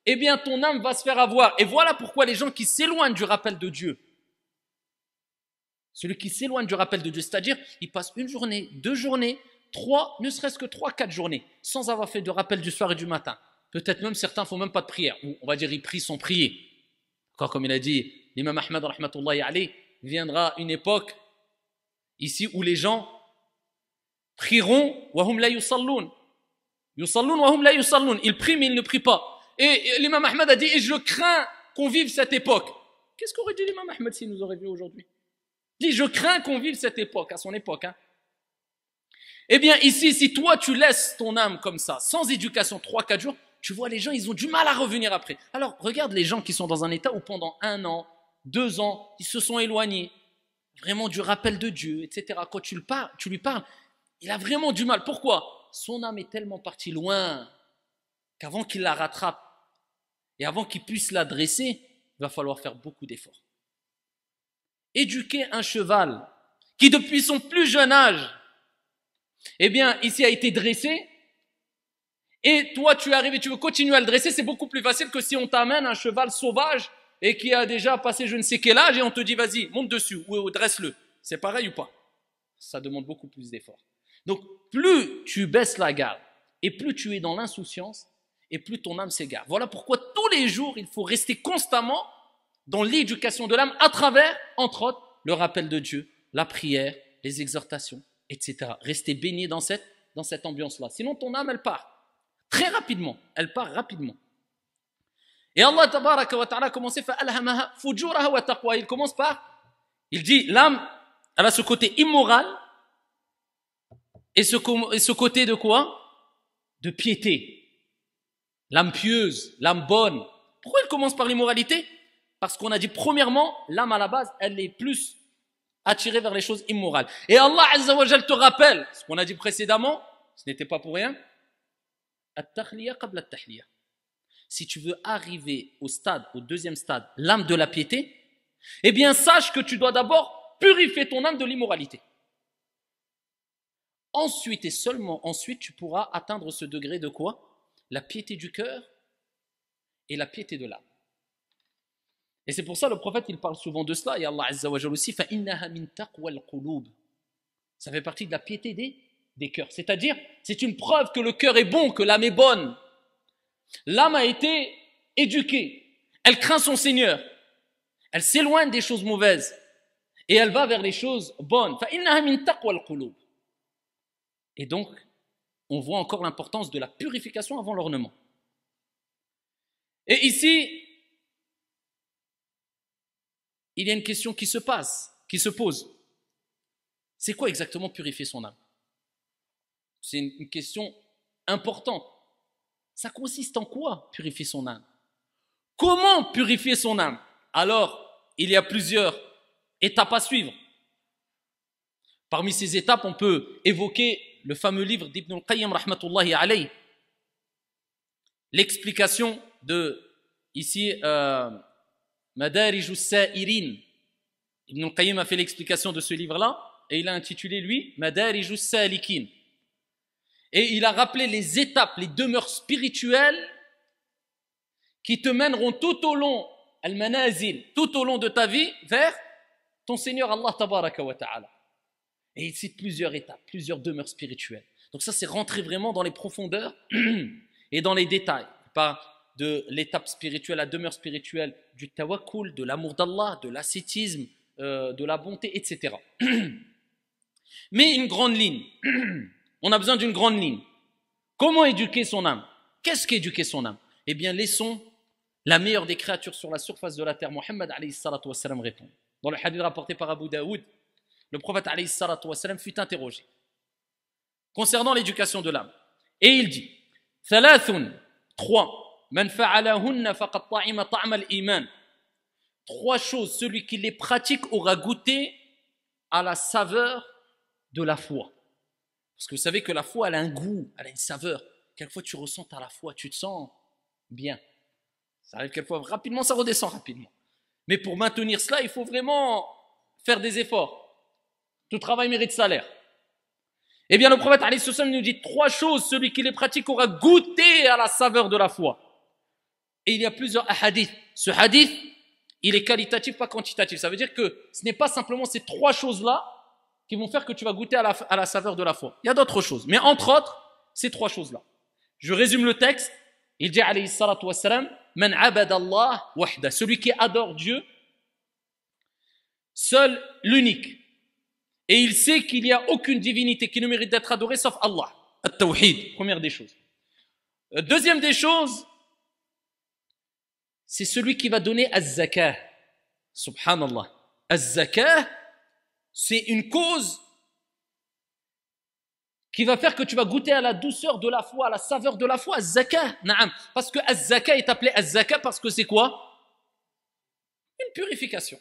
eh bien ton âme va se faire avoir. Et voilà pourquoi les gens qui s'éloignent du rappel de Dieu, celui qui s'éloigne du rappel de Dieu, c'est-à-dire il passe une journée, 2 journées, 3, ne serait-ce que 3, 4 journées, sans avoir fait de rappel du soir et du matin. Peut-être même certains ne font même pas de prière, ou on va dire ils prient sans prier. Comme il a dit l'imam Ahmad rahmatullahi alayhi, viendra une époque ici où les gens prieront wa hum la yusallun. Yusallun wa hum la yusallun. Ils prient mais ils ne prient pas. Et l'imam Ahmad a dit, et je crains qu'on vive cette époque. Qu'est-ce qu'aurait dit l'imam Ahmad s'il nous aurait vu aujourd'hui? Il dit, je crains qu'on vive cette époque, à son époque. Eh bien ici, si toi tu laisses ton âme comme ça, sans éducation, 3-4 jours, tu vois les gens, ils ont du mal à revenir après. Alors regarde les gens qui sont dans un état où pendant 1 an, 2 ans, ils se sont éloignés, vraiment du rappel de Dieu, etc. Quand tu lui parles, il a vraiment du mal. Pourquoi? Son âme est tellement partie loin qu'avant qu'il la rattrape et avant qu'il puisse la dresser, il va falloir faire beaucoup d'efforts. Éduquer un cheval qui depuis son plus jeune âge, eh bien ici a été dressé, et toi tu arrives et tu veux continuer à le dresser, c'est beaucoup plus facile que si on t'amène un cheval sauvage et qui a déjà passé je ne sais quel âge et on te dit vas-y monte dessus ou dresse-le. C'est pareil ou pas? Ça demande beaucoup plus d'efforts. Donc plus tu baisses la garde et plus tu es dans l'insouciance et plus ton âme s'égare. Voilà pourquoi tous les jours il faut rester constamment dans l'éducation de l'âme à travers, entre autres, le rappel de Dieu, la prière, les exhortations, etc. Rester baigné dans cette ambiance-là. Sinon ton âme elle part. Très rapidement, elle part rapidement. Et Allah tabaraka wa ta'ala a commencé fa'alhamaha fujuraha wa taqwa. Il commence par, il dit l'âme, elle a ce côté immoral et ce côté de quoi? De piété. L'âme pieuse, l'âme bonne. Pourquoi il commence par l'immoralité? Parce qu'on a dit premièrement, l'âme à la base, elle est plus attirée vers les choses immorales. Et Allah Azza wa Jal te rappelle ce qu'on a dit précédemment, ce n'était pas pour rien. At-takhliya qabla at-tahliya. Si tu veux arriver au 2e stade, l'âme de la piété, eh bien sache que tu dois d'abord purifier ton âme de l'immoralité. Ensuite et seulement ensuite, tu pourras atteindre ce degré de quoi? La piété du cœur et la piété de l'âme. Et c'est pour ça le prophète il parle souvent de cela, et Allah Azza wa Jalla aussi, فَإِنَّهَا مِن تَقْوَى الْقُلُوبِ. Ça fait partie de la piété des cœurs. C'est-à-dire, c'est une preuve que le cœur est bon, que l'âme est bonne. L'âme a été éduquée. Elle craint son Seigneur. Elle s'éloigne des choses mauvaises. Et elle va vers les choses bonnes. فَإِنَّهَا مِن تَقْوَى الْقُلُوبِ. Et donc, on voit encore l'importance de la purification avant l'ornement. Et ici, il y a une question qui se pose. C'est quoi exactement purifier son âme? C'est une question importante. Ça consiste en quoi purifier son âme? Comment purifier son âme? Alors, il y a plusieurs étapes à suivre. Parmi ces étapes, on peut évoquer le fameux livre d'Ibn al-Qayyim rahmatullahi alayhi, l'explication de ici Madarij Sa'irin. Ibn al-Qayyim a fait l'explication de ce livre-là et il a intitulé lui Madarij Salikin. Et il a rappelé les étapes, les demeures spirituelles qui te mèneront tout au long, al-manazil, tout au long de ta vie vers ton Seigneur Allah tabaraka wa ta'ala. Et il cite plusieurs étapes, plusieurs demeures spirituelles. Donc ça, c'est rentrer vraiment dans les profondeurs et dans les détails. Pas de l'étape spirituelle, la demeure spirituelle, du tawakkul, de l'amour d'Allah, de l'ascétisme, de la bonté, etc. Mais une grande ligne. On a besoin d'une grande ligne. Comment éduquer son âme? Qu'est-ce qu'éduquer son âme? Eh bien, laissons la meilleure des créatures sur la surface de la terre, Mohammed alayhi salatu wa salam, répondre. Dans le hadith rapporté par Abu Daoud, le prophète alayhi salatu wa salam fut interrogé concernant l'éducation de l'âme. Et il dit, trois, man fa'alahunna faqad ta'ima ta'ma al-iman. Trois choses, celui qui les pratique aura goûté à la saveur de la foi. Parce que vous savez que la foi, elle a un goût, elle a une saveur. Quelquefois, tu ressens à la foi, tu te sens bien. Ça arrive quelquefois rapidement, ça redescend rapidement. Mais pour maintenir cela, il faut vraiment faire des efforts. Tout travail mérite salaire. Eh bien, le prophète alayhi salam nous dit trois choses, celui qui les pratique aura goûté à la saveur de la foi. Et il y a plusieurs hadiths. Ce hadith, il est qualitatif, pas quantitatif. Ça veut dire que ce n'est pas simplement ces trois choses-là qui vont faire que tu vas goûter à la saveur de la foi. Il y a d'autres choses. Mais entre autres, ces trois choses-là. Je résume le texte. Il dit alayhi salatu wassalam, man abada Allah wahda, celui qui adore Dieu, seul, l'unique. Et il sait qu'il n'y a aucune divinité qui ne mérite d'être adorée sauf Allah. At-tawhid, première des choses. Deuxième des choses, c'est celui qui va donner az-zakah. Subhanallah. Az-zakah, c'est une cause qui va faire que tu vas goûter à la douceur de la foi, à la saveur de la foi. Az-zakah, na'am. Parce que az-zakah est appelé az-zakah parce que c'est quoi? Une purification.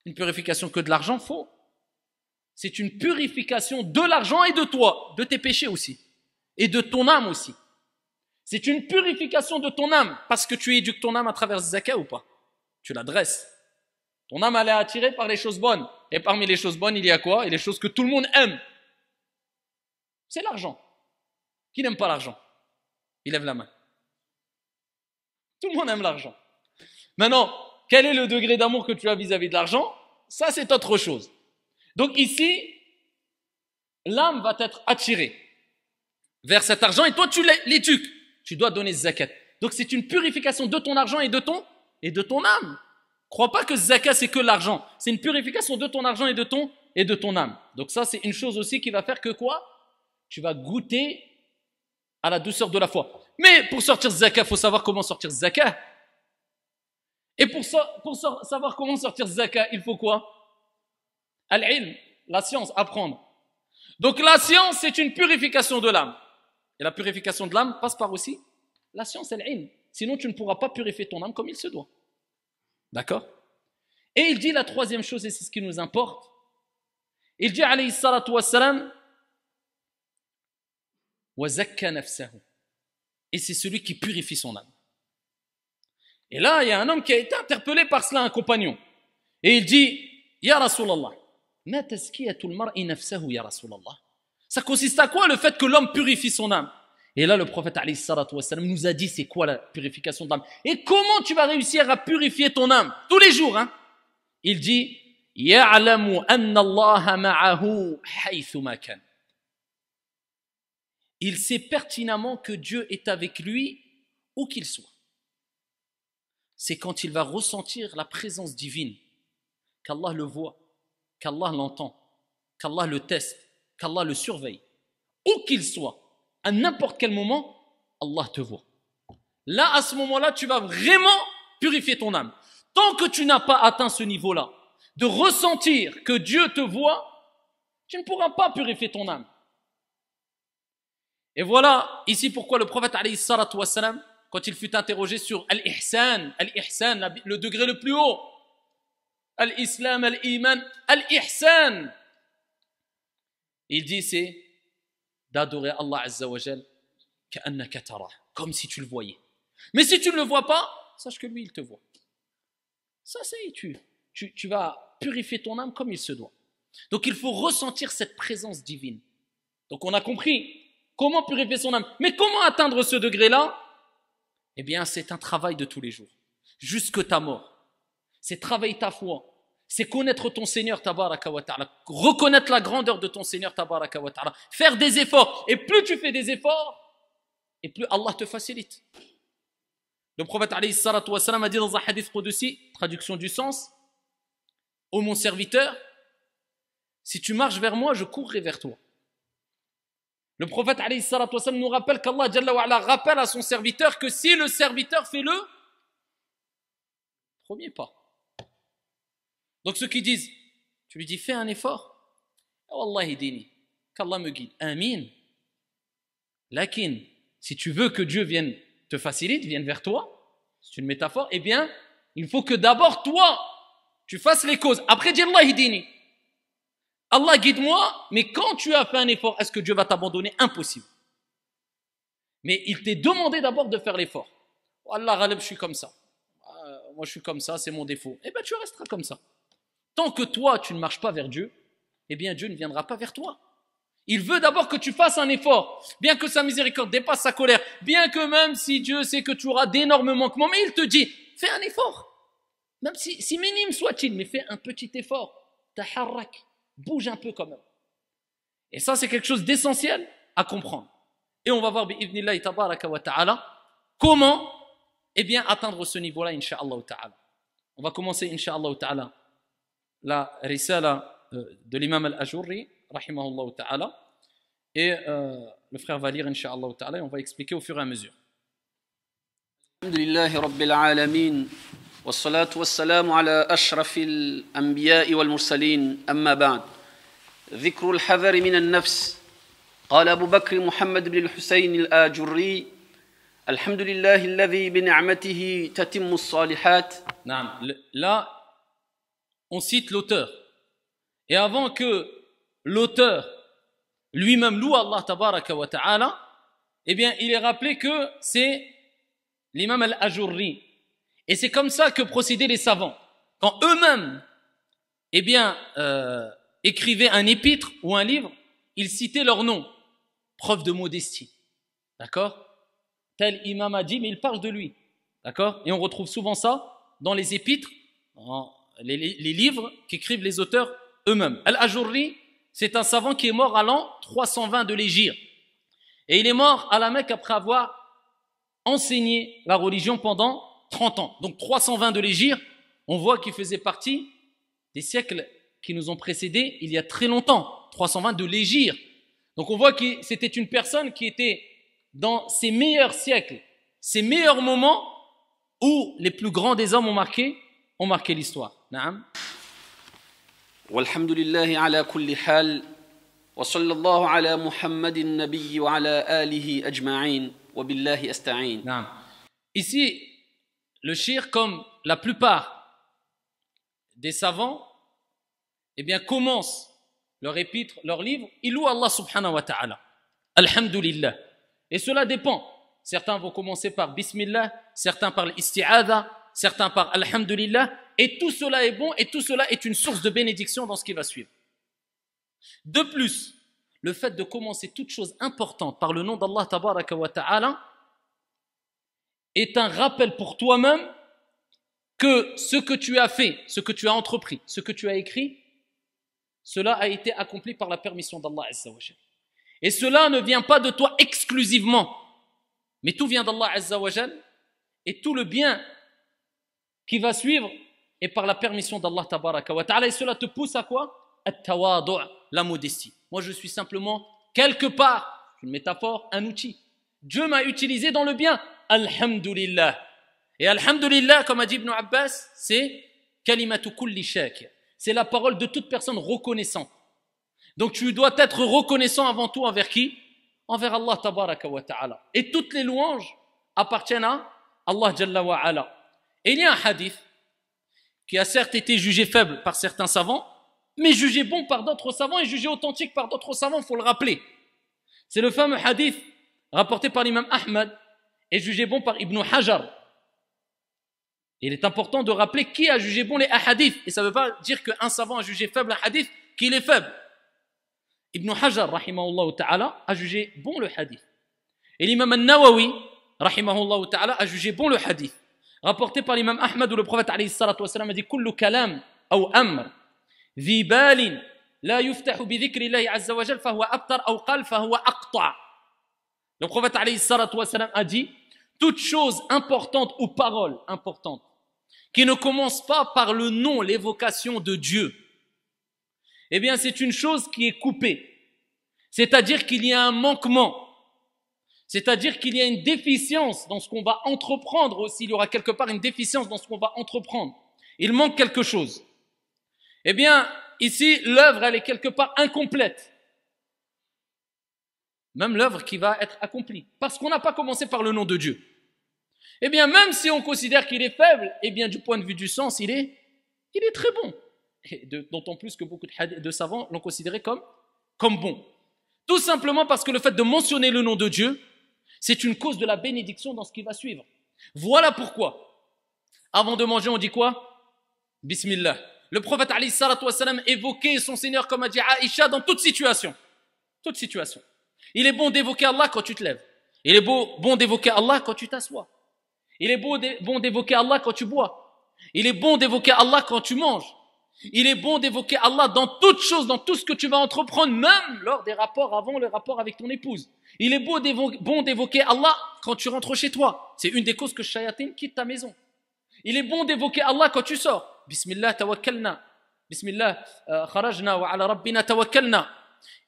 Une purification que de l'argent, faux. C'est une purification de l'argent et de toi, de tes péchés aussi, et de ton âme aussi. C'est une purification de ton âme, parce que tu éduques ton âme à travers zakah ou pas? Tu la dresses. Ton âme, elle est attirée par les choses bonnes. Et parmi les choses bonnes, il y a quoi? Il y a les choses que tout le monde aime. C'est l'argent. Qui n'aime pas l'argent? Il lève la main. Tout le monde aime l'argent. Maintenant, quel est le degré d'amour que tu as vis-à-vis de l'argent? Ça, c'est autre chose. Donc ici, l'âme va être attirée vers cet argent et toi tu l'éduques. Tu dois donner zakat. Donc c'est une purification de ton argent et de ton âme. Crois pas que zakat c'est que l'argent. C'est une purification de ton argent et de ton âme. Donc ça c'est une chose aussi qui va faire que quoi? Tu vas goûter à la douceur de la foi. Mais pour sortir zakat, il faut savoir comment sortir zakat. Et pour savoir comment sortir zakat, il faut quoi? Al-ilm, la science, apprendre. Donc la science, c'est une purification de l'âme. Et la purification de l'âme passe par aussi la science, al-ilm. Sinon, tu ne pourras pas purifier ton âme comme il se doit. D'accord? Et il dit la troisième chose, et c'est ce qui nous importe. Il dit, alayhi salatu wassalam, wa zakka nafsahu. Et c'est celui qui purifie son âme. Et là, il y a un homme qui a été interpellé par cela, un compagnon. Et il dit, ya Rasulallah, ça consiste à quoi le fait que l'homme purifie son âme? Et là le prophète alayhi salatu wassalam nous a dit c'est quoi la purification de l'âme et comment tu vas réussir à purifier ton âme tous les jours, hein? Il dit ya'lamu anna Allah ma'ahu haythu ma kan. Il sait pertinemment que Dieu est avec lui où qu'il soit. C'est quand il va ressentir la présence divine qu'Allah le voit, qu'Allah l'entend, qu'Allah le teste, qu'Allah le surveille. Où qu'il soit, à n'importe quel moment, Allah te voit. Là, à ce moment-là, tu vas vraiment purifier ton âme. Tant que tu n'as pas atteint ce niveau-là, de ressentir que Dieu te voit, tu ne pourras pas purifier ton âme. Et voilà ici pourquoi le prophète alayhi salatu wassalam, quand il fut interrogé sur al-ihsan, le degré le plus haut, al-islam, al-iman, al-ihsan. Il dit c'est d'adorer Allah Azza wa Jal ka'annaka tarah, comme si tu le voyais. Mais si tu ne le vois pas, sache que lui il te voit. Ça c'est tu vas purifier ton âme comme il se doit. Donc il faut ressentir cette présence divine. Donc on a compris comment purifier son âme. Mais comment atteindre ce degré-là? eh bien, c'est un travail de tous les jours, jusque ta mort. C'est travailler ta foi, c'est connaître ton Seigneur, tabaraka wa ta'ala, reconnaître la grandeur de ton Seigneur, tabaraka wa ta'ala, faire des efforts. Et plus tu fais des efforts, et plus Allah te facilite. Le prophète alayhi salatu wa salam a dit dans un hadith qudsi, traduction du sens, ô mon serviteur, si tu marches vers moi, je courrai vers toi. Le prophète alayhi salatu wa salam nous rappelle qu'Allah jalla wa ala rappelle à son serviteur que si le serviteur fait le premier pas. Donc ceux qui disent, tu lui dis fais un effort, Wallahi dini, qu'Allah me guide, amin. Lakin, si tu veux que Dieu vienne te facilite, vienne vers toi, c'est une métaphore, eh bien, il faut que d'abord toi, tu fasses les causes. Après, dis Allah dini. Allah guide-moi, mais quand tu as fait un effort, est-ce que Dieu va t'abandonner? Impossible. Mais il t'est demandé d'abord de faire l'effort. Oh Allah, Ghalib, je suis comme ça. Moi, je suis comme ça, c'est mon défaut. Eh bien, tu resteras comme ça. Tant que toi, tu ne marches pas vers Dieu, eh bien, Dieu ne viendra pas vers toi. Il veut d'abord que tu fasses un effort, bien que sa miséricorde dépasse sa colère, bien que même si Dieu sait que tu auras d'énormes manquements, mais il te dit, fais un effort. Même si minime soit-il, mais fais un petit effort. Taharrak, bouge un peu quand même. Et ça, c'est quelque chose d'essentiel à comprendre. Et on va voir, bi'idhnillahi tabaraka wa ta'ala, comment, eh bien, atteindre ce niveau-là, incha'Allah ta'ala. On va commencer, incha'Allah ta'ala, la risala de l'imam al-Ajurri, rahimahullah ta'ala, et le frère va lire, incha'Allah ta'ala, et on va expliquer au fur et à mesure. Alhamdulillahi rabbil alamin, wassalatu wassalamu ala ashrafil anbiya'i wal mursalin, amma ba'd. ذكر الحذر من النفس. قال أبو بكر محمد بن الحسين الآجري: الحمد لله الذي بنعمته تتم الصالحات. Là, on cite l'auteur. Et avant que l'auteur lui-même loue Allah tabaraka wa ta'ala, eh bien, il est rappelé que c'est l'imam al-Ajurri. Et c'est comme ça que procédaient les savants. Quand eux-mêmes, eh bien, écrivaient un épître ou un livre, ils citaient leur nom. Preuve de modestie. D'accord? Tel imam a dit, mais il parle de lui. D'accord? Et on retrouve souvent ça dans les épîtres, les livres qu'écrivent les auteurs eux-mêmes. Al-Ajurri, c'est un savant qui est mort à l'an 320 de l'Hégire. Et il est mort à la Mecque après avoir enseigné la religion pendant 30 ans. Donc 320 de l'Hégire, on voit qu'il faisait partie des siècles qui nous ont précédés il y a très longtemps. 320 de l'Hégire. Donc on voit que c'était une personne qui était dans ses meilleurs siècles, ses meilleurs moments où les plus grands des hommes ont marqué l'histoire. Naam. Walhamdulillahi ala kulli hal, wa sallallahu ala Muhammadin nabiyyi wa ala alihi ajma'in, wa billahi asta'in. Naam. Ici, le shir, comme la plupart des savants, eh bien, commencent leur épître, leur livre, ils louent Allah subhanahu wa ta'ala. Alhamdulillah. Et cela dépend. Certains vont commencer par Bismillah, certains par l'isti'adha, certains par Alhamdulillah. Et tout cela est bon et tout cela est une source de bénédiction dans ce qui va suivre. De plus, le fait de commencer toute chose importante par le nom d'Allah tabaraka wa ta'ala est un rappel pour toi-même que ce que tu as fait, ce que tu as entrepris, ce que tu as écrit, cela a été accompli par la permission d'Allah Azza wa Jal. Et cela ne vient pas de toi exclusivement, mais tout vient d'Allah Azza wa Jal, et tout le bien qui va suivre est par la permission d'Allah Tabaraka wa Ta'ala. Et cela te pousse à quoi? At-tawadu', la modestie. Moi je suis simplement quelque part, une métaphore, un outil. Dieu m'a utilisé dans le bien. Alhamdulillah. Et Alhamdulillah, comme a dit Ibn Abbas, c'est kalimatu kulli shakir. C'est la parole de toute personne reconnaissante. Donc tu dois être reconnaissant avant tout envers qui? Envers Allah tabaraka wa ta'ala. Et toutes les louanges appartiennent à Allah jalla wa ala. Et il y a un hadith qui a certes été jugé faible par certains savants, mais jugé bon par d'autres savants et jugé authentique par d'autres savants, il faut le rappeler. C'est le fameux hadith rapporté par l'imam Ahmad et jugé bon par Ibn Hajar. Il est important de rappeler qui a jugé bon les hadiths. Et ça ne veut pas dire qu'un savant a jugé faible un hadith, qu'il est faible. Ibn Hajar, rahimahullah ta'ala, a jugé bon le hadith. Et l'imam al-Nawawi, rahimahullah ta'ala, a jugé bon le hadith, rapporté par l'imam Ahmad où le prophète alayhi salatu wassalam a dit Kullu kalam ou amr ذي بال لا يفتح بذكر الله عز وجل فهو أبتر أو قال فهو أقطع. Le prophète alayhi salatu wassalam a dit toute chose importante ou parole importante qui ne commence pas par le nom, l'évocation de Dieu, eh bien c'est une chose qui est coupée. C'est-à-dire qu'il y a un manquement. C'est-à-dire qu'il y a une déficience dans ce qu'on va entreprendre aussi. Il y aura quelque part une déficience dans ce qu'on va entreprendre. Il manque quelque chose. Eh bien, ici, l'œuvre, elle est quelque part incomplète. Même l'œuvre qui va être accomplie. Parce qu'on n'a pas commencé par le nom de Dieu. Eh bien, même si on considère qu'il est faible, eh bien, du point de vue du sens, il est très bon. Et d'autant plus que beaucoup de savants l'ont considéré comme bon. Tout simplement parce que le fait de mentionner le nom de Dieu, c'est une cause de la bénédiction dans ce qui va suivre. Voilà pourquoi, avant de manger, on dit quoi? Bismillah. Le prophète alayhi salatu wassalam évoquait son Seigneur comme a dit Aïcha dans toute situation. Toute situation. Il est bon d'évoquer Allah quand tu te lèves. Il est bon d'évoquer Allah quand tu t'assois. Il est bon d'évoquer Allah quand tu bois. Il est bon d'évoquer Allah quand tu manges. Il est bon d'évoquer Allah dans toute chose, dans tout ce que tu vas entreprendre, même lors des rapports avant le rapport avec ton épouse. Il est bon d'évoquer Allah quand tu rentres chez toi. C'est une des causes que Shayatin quitte ta maison. Il est bon d'évoquer Allah quand tu sors. Bismillah tawakkalna. Bismillah kharajna wa ala rabbina tawakkalna.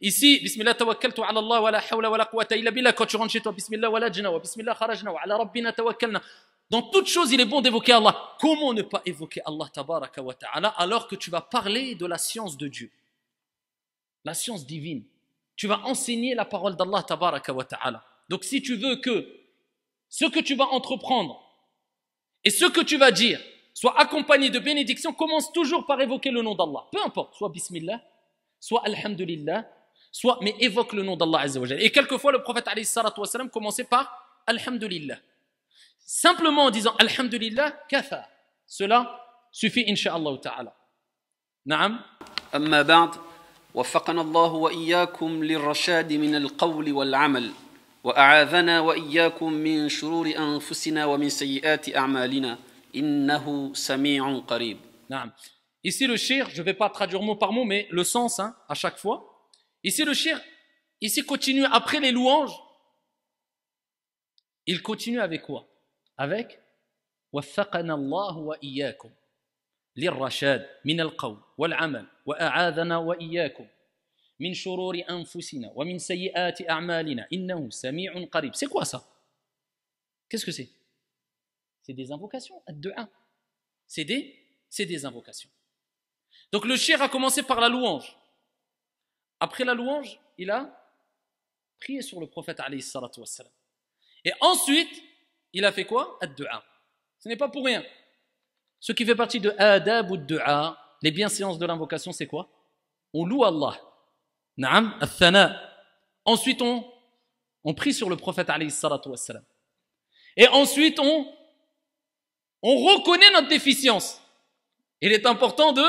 Ici, Bismillah tawakkaltu ala Allah wa la hawla wa la quwwata illa billah. Quand tu rentres chez toi, Bismillah wa lajna wa Bismillah kharajna wa ala rabbina tawakkalna. Dans toute chose, il est bon d'évoquer Allah. Comment ne pas évoquer Allah tabaraka wa ta'ala alors que tu vas parler de la science de Dieu, la science divine. Tu vas enseigner la parole d'Allah tabaraka wa ta'ala. Donc si tu veux que ce que tu vas entreprendre et ce que tu vas dire soit accompagné de bénédictions, commence toujours par évoquer le nom d'Allah. Peu importe, soit Bismillah, soit Alhamdulillah, mais évoque le nom d'Allah Azza wa Jalla. Et quelquefois, le prophète alayhi salatu wa salam commençait par Alhamdulillah. Simplement en disant Alhamdulillah, kafa. Cela suffit, insha'Allah ta'ala. Naam. أما بعد وفقنا الله وإياكم للرشاد من القول والعمل وأعاذنا وإياكم من شرور أنفسنا ومن سيئات أعمالنا إنه سميع قريب. Naam. Ici le shir, je ne vais pas traduire mot par mot, mais le sens à chaque fois. Ici le shir, continue après les louanges. Il continue avec quoi? Avec وفقنا الله وإياكم للرشاد من القول والعمل وأعاذنا وإياكم من شرور أنفسنا ومن سيئات أعمالنا إنه سميع قريب. C'est quoi ça? Qu'est-ce que c'est? C'est des invocations, ad-du'a. C'est des invocations. Donc le cheikh a commencé par la louange. Après la louange, il a prié sur le prophète alayhi salatu wassalam. Et ensuite, il a fait quoi? Ad-du'a. Ce n'est pas pour rien. Ce qui fait partie de adab ou du'a, les bienséances de l'invocation, c'est quoi? On loue Allah. Naam, al-thana. Ensuite, on prie sur le prophète alayhi salatu wassalam. Et ensuite, on reconnaît notre déficience. Il est important de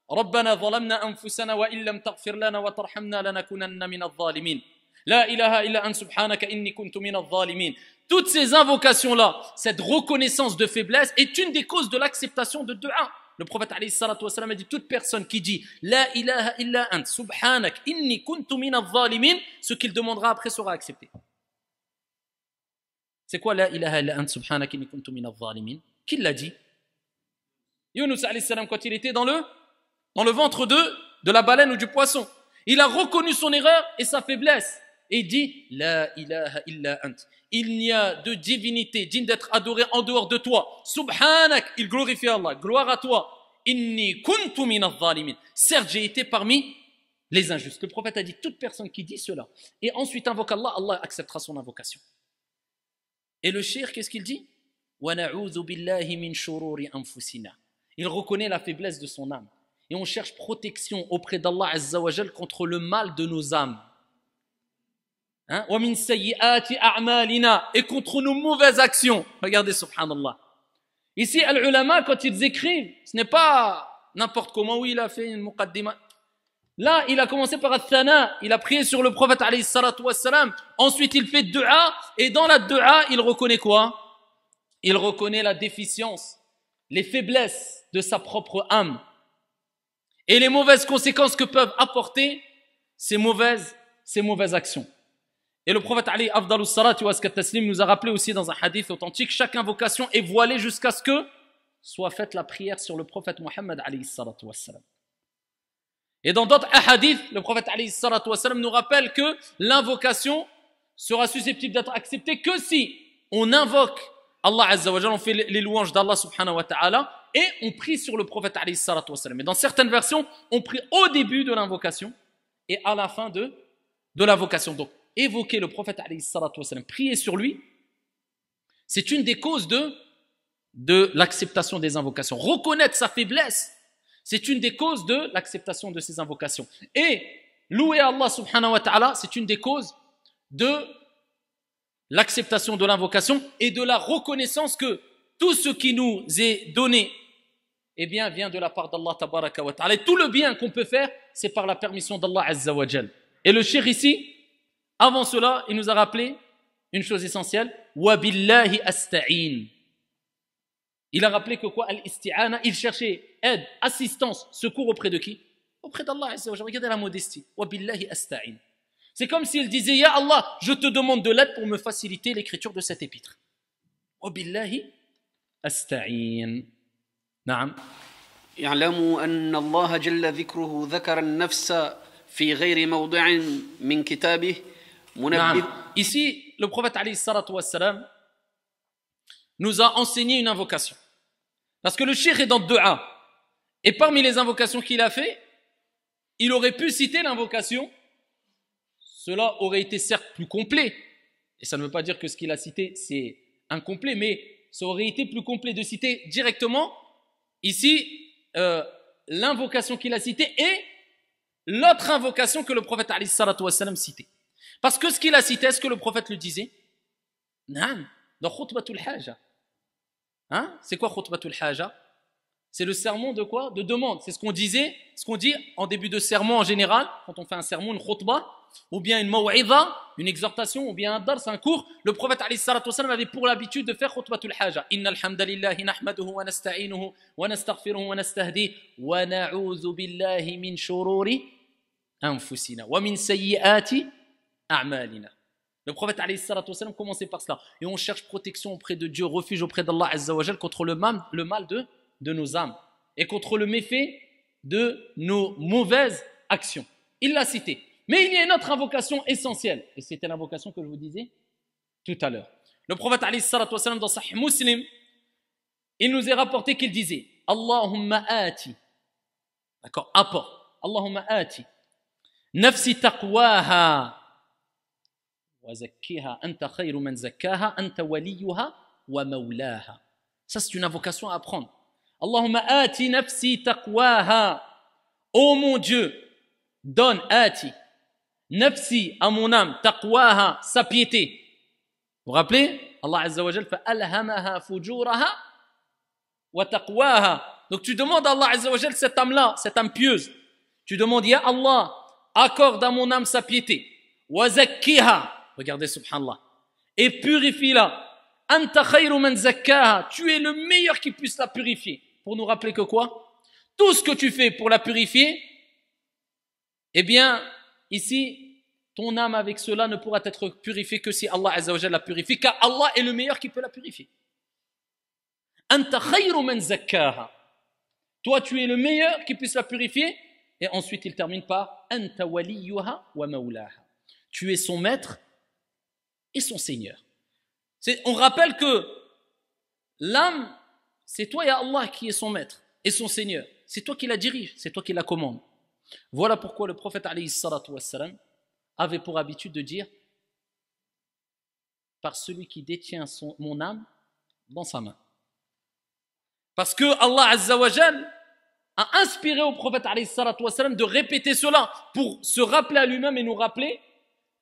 ربنا ظلمنا أنفسنا وإن لم تغفر لنا وترحمنا لنكونن من الظالمين لا إله إلا أنت سبحانك إني كنت من الظالمين. Toutes ces invocations-là, cette reconnaissance de faiblesse est une des causes de l'acceptation de dua. Le prophète alayhi salatu wa salam a dit toute personne qui dit La ilaha illa ant subhanak inni kuntu min al-zalimin, ce qu'il demandera après sera accepté. C'est quoi La ilaha illa ant subhanak inni kuntu min al-zalimin? Qui l'a dit? Yunus alayhi salam quand il était dans le ventre de la baleine ou du poisson. Il a reconnu son erreur et sa faiblesse. Et il dit La ilaha illa ant. Il n'y a de divinité digne d'être adorée en dehors de toi. Subhanak, il glorifie Allah. Gloire à toi. Inni kuntu min al-zalimin. Certes, j'ai été parmi les injustes. Le prophète a dit toute personne qui dit cela et ensuite invoque Allah, Allah acceptera son invocation. Et le cheikh, qu'est-ce qu'il dit? Wa na'udhu billahi min shururi anfusina. Il reconnaît la faiblesse de son âme. Et on cherche protection auprès d'Allah Azza wa Jal contre le mal de nos âmes. وَمِن سَيِّئَاتِ أَعْمَالِنَا. Et contre nos mauvaises actions. Regardez, subhanallah. Ici, al-ulama, quand ils écrivent, ce n'est pas n'importe comment, oui, il a fait une muqaddima. Là, il a commencé par al-thana, il a prié sur le prophète alayhi salatu wassalam. Ensuite, il fait dua, et dans la dua, il reconnaît quoi? Il reconnaît la déficience, les faiblesses de sa propre âme et les mauvaises conséquences que peuvent apporter ces mauvaises actions. Et le prophète Ali afdalus salati wa azka taslim nous a rappelé aussi dans un hadith authentique, chaque invocation est voilée jusqu'à ce que soit faite la prière sur le prophète Mohammed alayhi salatu wassalam. Et dans d'autres hadiths, le prophète alayhi salatu wassalam nous rappelle que l'invocation sera susceptible d'être acceptée que si on invoque Allah Azza wa Jalla, on fait les louanges d'Allah subhanahu wa ta'ala et on prie sur le prophète alayhi salatu wassalam. Et dans certaines versions, on prie au début de l'invocation et à la fin de l'invocation. Donc, évoquer le prophète alayhi salatu wassalam, prier sur lui, c'est une des causes de l'acceptation des invocations. Reconnaître sa faiblesse, c'est une des causes de l'acceptation de ces invocations. Et louer Allah subhanahu wa ta'ala, c'est une des causes de l'acceptation de l'invocation et de la reconnaissance que tout ce qui nous est donné, eh bien, vient de la part d'Allah tabaraka wa ta'ala. Et tout le bien qu'on peut faire, c'est par la permission d'Allah azza wa jal. Et le cheikh ici, avant cela, il nous a rappelé une chose essentielle, wa billahi asta'in. Il a rappelé que quoi? Al-isti'ana, il cherchait aide, assistance, secours auprès de qui? Auprès d'Allah azza wa jal. Regardez la modestie. Wa billahi asta'in. C'est comme s'il disait, Ya Allah, je te demande de l'aide pour me faciliter l'écriture de cet épître. Wa billahi asta'in. Naam. يعلم أن الله جل ذكره ذكر النفس في غير موضع من كتابه منبه. Ici, le prophète alayhi salatu wassalam nous a enseigné une invocation. Parce que le cheikh est dans dua. Et parmi les invocations qu'il a fait, il aurait pu citer l'invocation. Cela aurait été certes plus complet. Et ça ne veut pas dire que ce qu'il a cité, c'est incomplet, mais ça aurait été plus complet de citer directement ici l'invocation qu'il a citée et l'autre invocation que le prophète alayhi salatu wassalam citait. Parce que ce qu'il a cité, est-ce que le prophète le disait? Non, dans khutbatul haja. Hein? C'est quoi khutbatul haja? C'est le sermon de quoi? De demande. C'est ce qu'on disait, ce qu'on dit en début de sermon en général, quand on fait un sermon, une khutbah, ou bien une maw'idha, une exhortation, ou bien un dars, un cours. Le prophète alayhi salatu wassalam avait pour l'habitude de faire khutbatul haja. Innal hamdalillahi nahmaduhu wa nasta'inuhu wa nastaghfiruhu wa nastahdihi wa na'udhu billahi min shururi anfusina wa min sayyiati a'malina. Le prophète alayhi salatu wassalam commençait par cela. Et on cherche protection auprès de Dieu, refuge auprès d'Allah azza wa jal contre le mal de nos âmes et contre le méfait de nos mauvaises actions. Il l'a cité. Mais il y a une autre invocation essentielle, et c'était l'invocation que je vous disais tout à l'heure. Le prophète alayhi salatu wassalam dans Sahih Muslim, il nous est rapporté qu'il disait Allahumma ati, d'accord, apport, Allahumma ati, nafsi taqwaha, wa zakkiha, anta khayru man zakkaha, anta waliyuha wa mawlaha. Ça c'est une invocation à apprendre. Allahumma ati nafsi taqwaha, ô mon Dieu, donne ati, nafsi à mon âme, taqwaha, sa piété. Vous vous rappelez? Allah Azza wa Jal fa alhamaha fujuraha wa taqwaha. Donc tu demandes à Allah Azza wa Jal cette âme-là, cette âme pieuse. Tu demandes, Ya Allah, accorde à mon âme sa piété. Wa zakkiha, regardez subhanallah, et purifie-la. Anta khayru man zakkaha, tu es le meilleur qui puisse la purifier. Pour nous rappeler que quoi? Tout ce que tu fais pour la purifier, eh bien, ici, ton âme avec cela ne pourra être purifiée que si Allah Azza wa Jalla la purifie, car Allah est le meilleur qui peut la purifier. Anta khayru man zakkaha. Toi, tu es le meilleur qui puisse la purifier. Et ensuite, il termine par Anta waliyuha wa mawlaha. Tu es son maître et son seigneur. On rappelle que l'âme, c'est toi et Allah qui est son maître et son seigneur. C'est toi qui la dirige, c'est toi qui la commande. Voilà pourquoi le prophète alayhi salatu wassalam avait pour habitude de dire par celui qui détient mon âme dans sa main. Parce que Allah Azza wa Jal a inspiré au prophète alayhi salatu wassalam de répéter cela pour se rappeler à lui-même et nous rappeler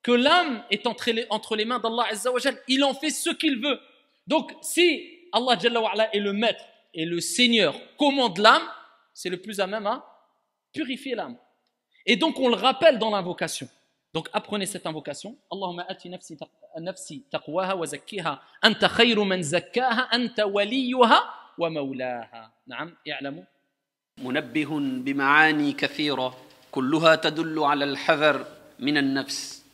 que l'âme est entre les mains d'Allah Azza wa Jal. Il en fait ce qu'il veut. Donc si Allah Jalla wa Ala est le maître et le seigneur commande l'âme, c'est le plus à même à purifier l'âme. Et donc on le rappelle dans l'invocation. Donc apprenez cette invocation. Allahumma ati nafsi taqwaha wa zakkiha anta khayru man zakkaha anta waliyuha wa mawlaha. Naam, i'lamu. منبه بمعاني كثيرة كلها تدل على الحذر من النفس.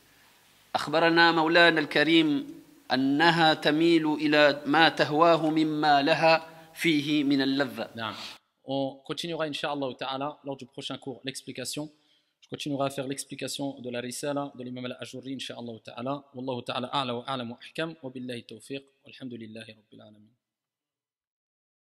أخبرنا مولانا الكريم أنها تميل إلى ما تهواه مما لها فيه من اللذة. نعم. On continuera Inch'Allah ta'ala lors du prochain cours l'explication. Je continuerai à faire l'explication de la risala de l'imam al-Ajurri Inch'Allah ta'ala. Wallahu ta'ala a'la wa a'lamu ahkam wa billahi tawfiq walhamdulillahi rabbil alamin.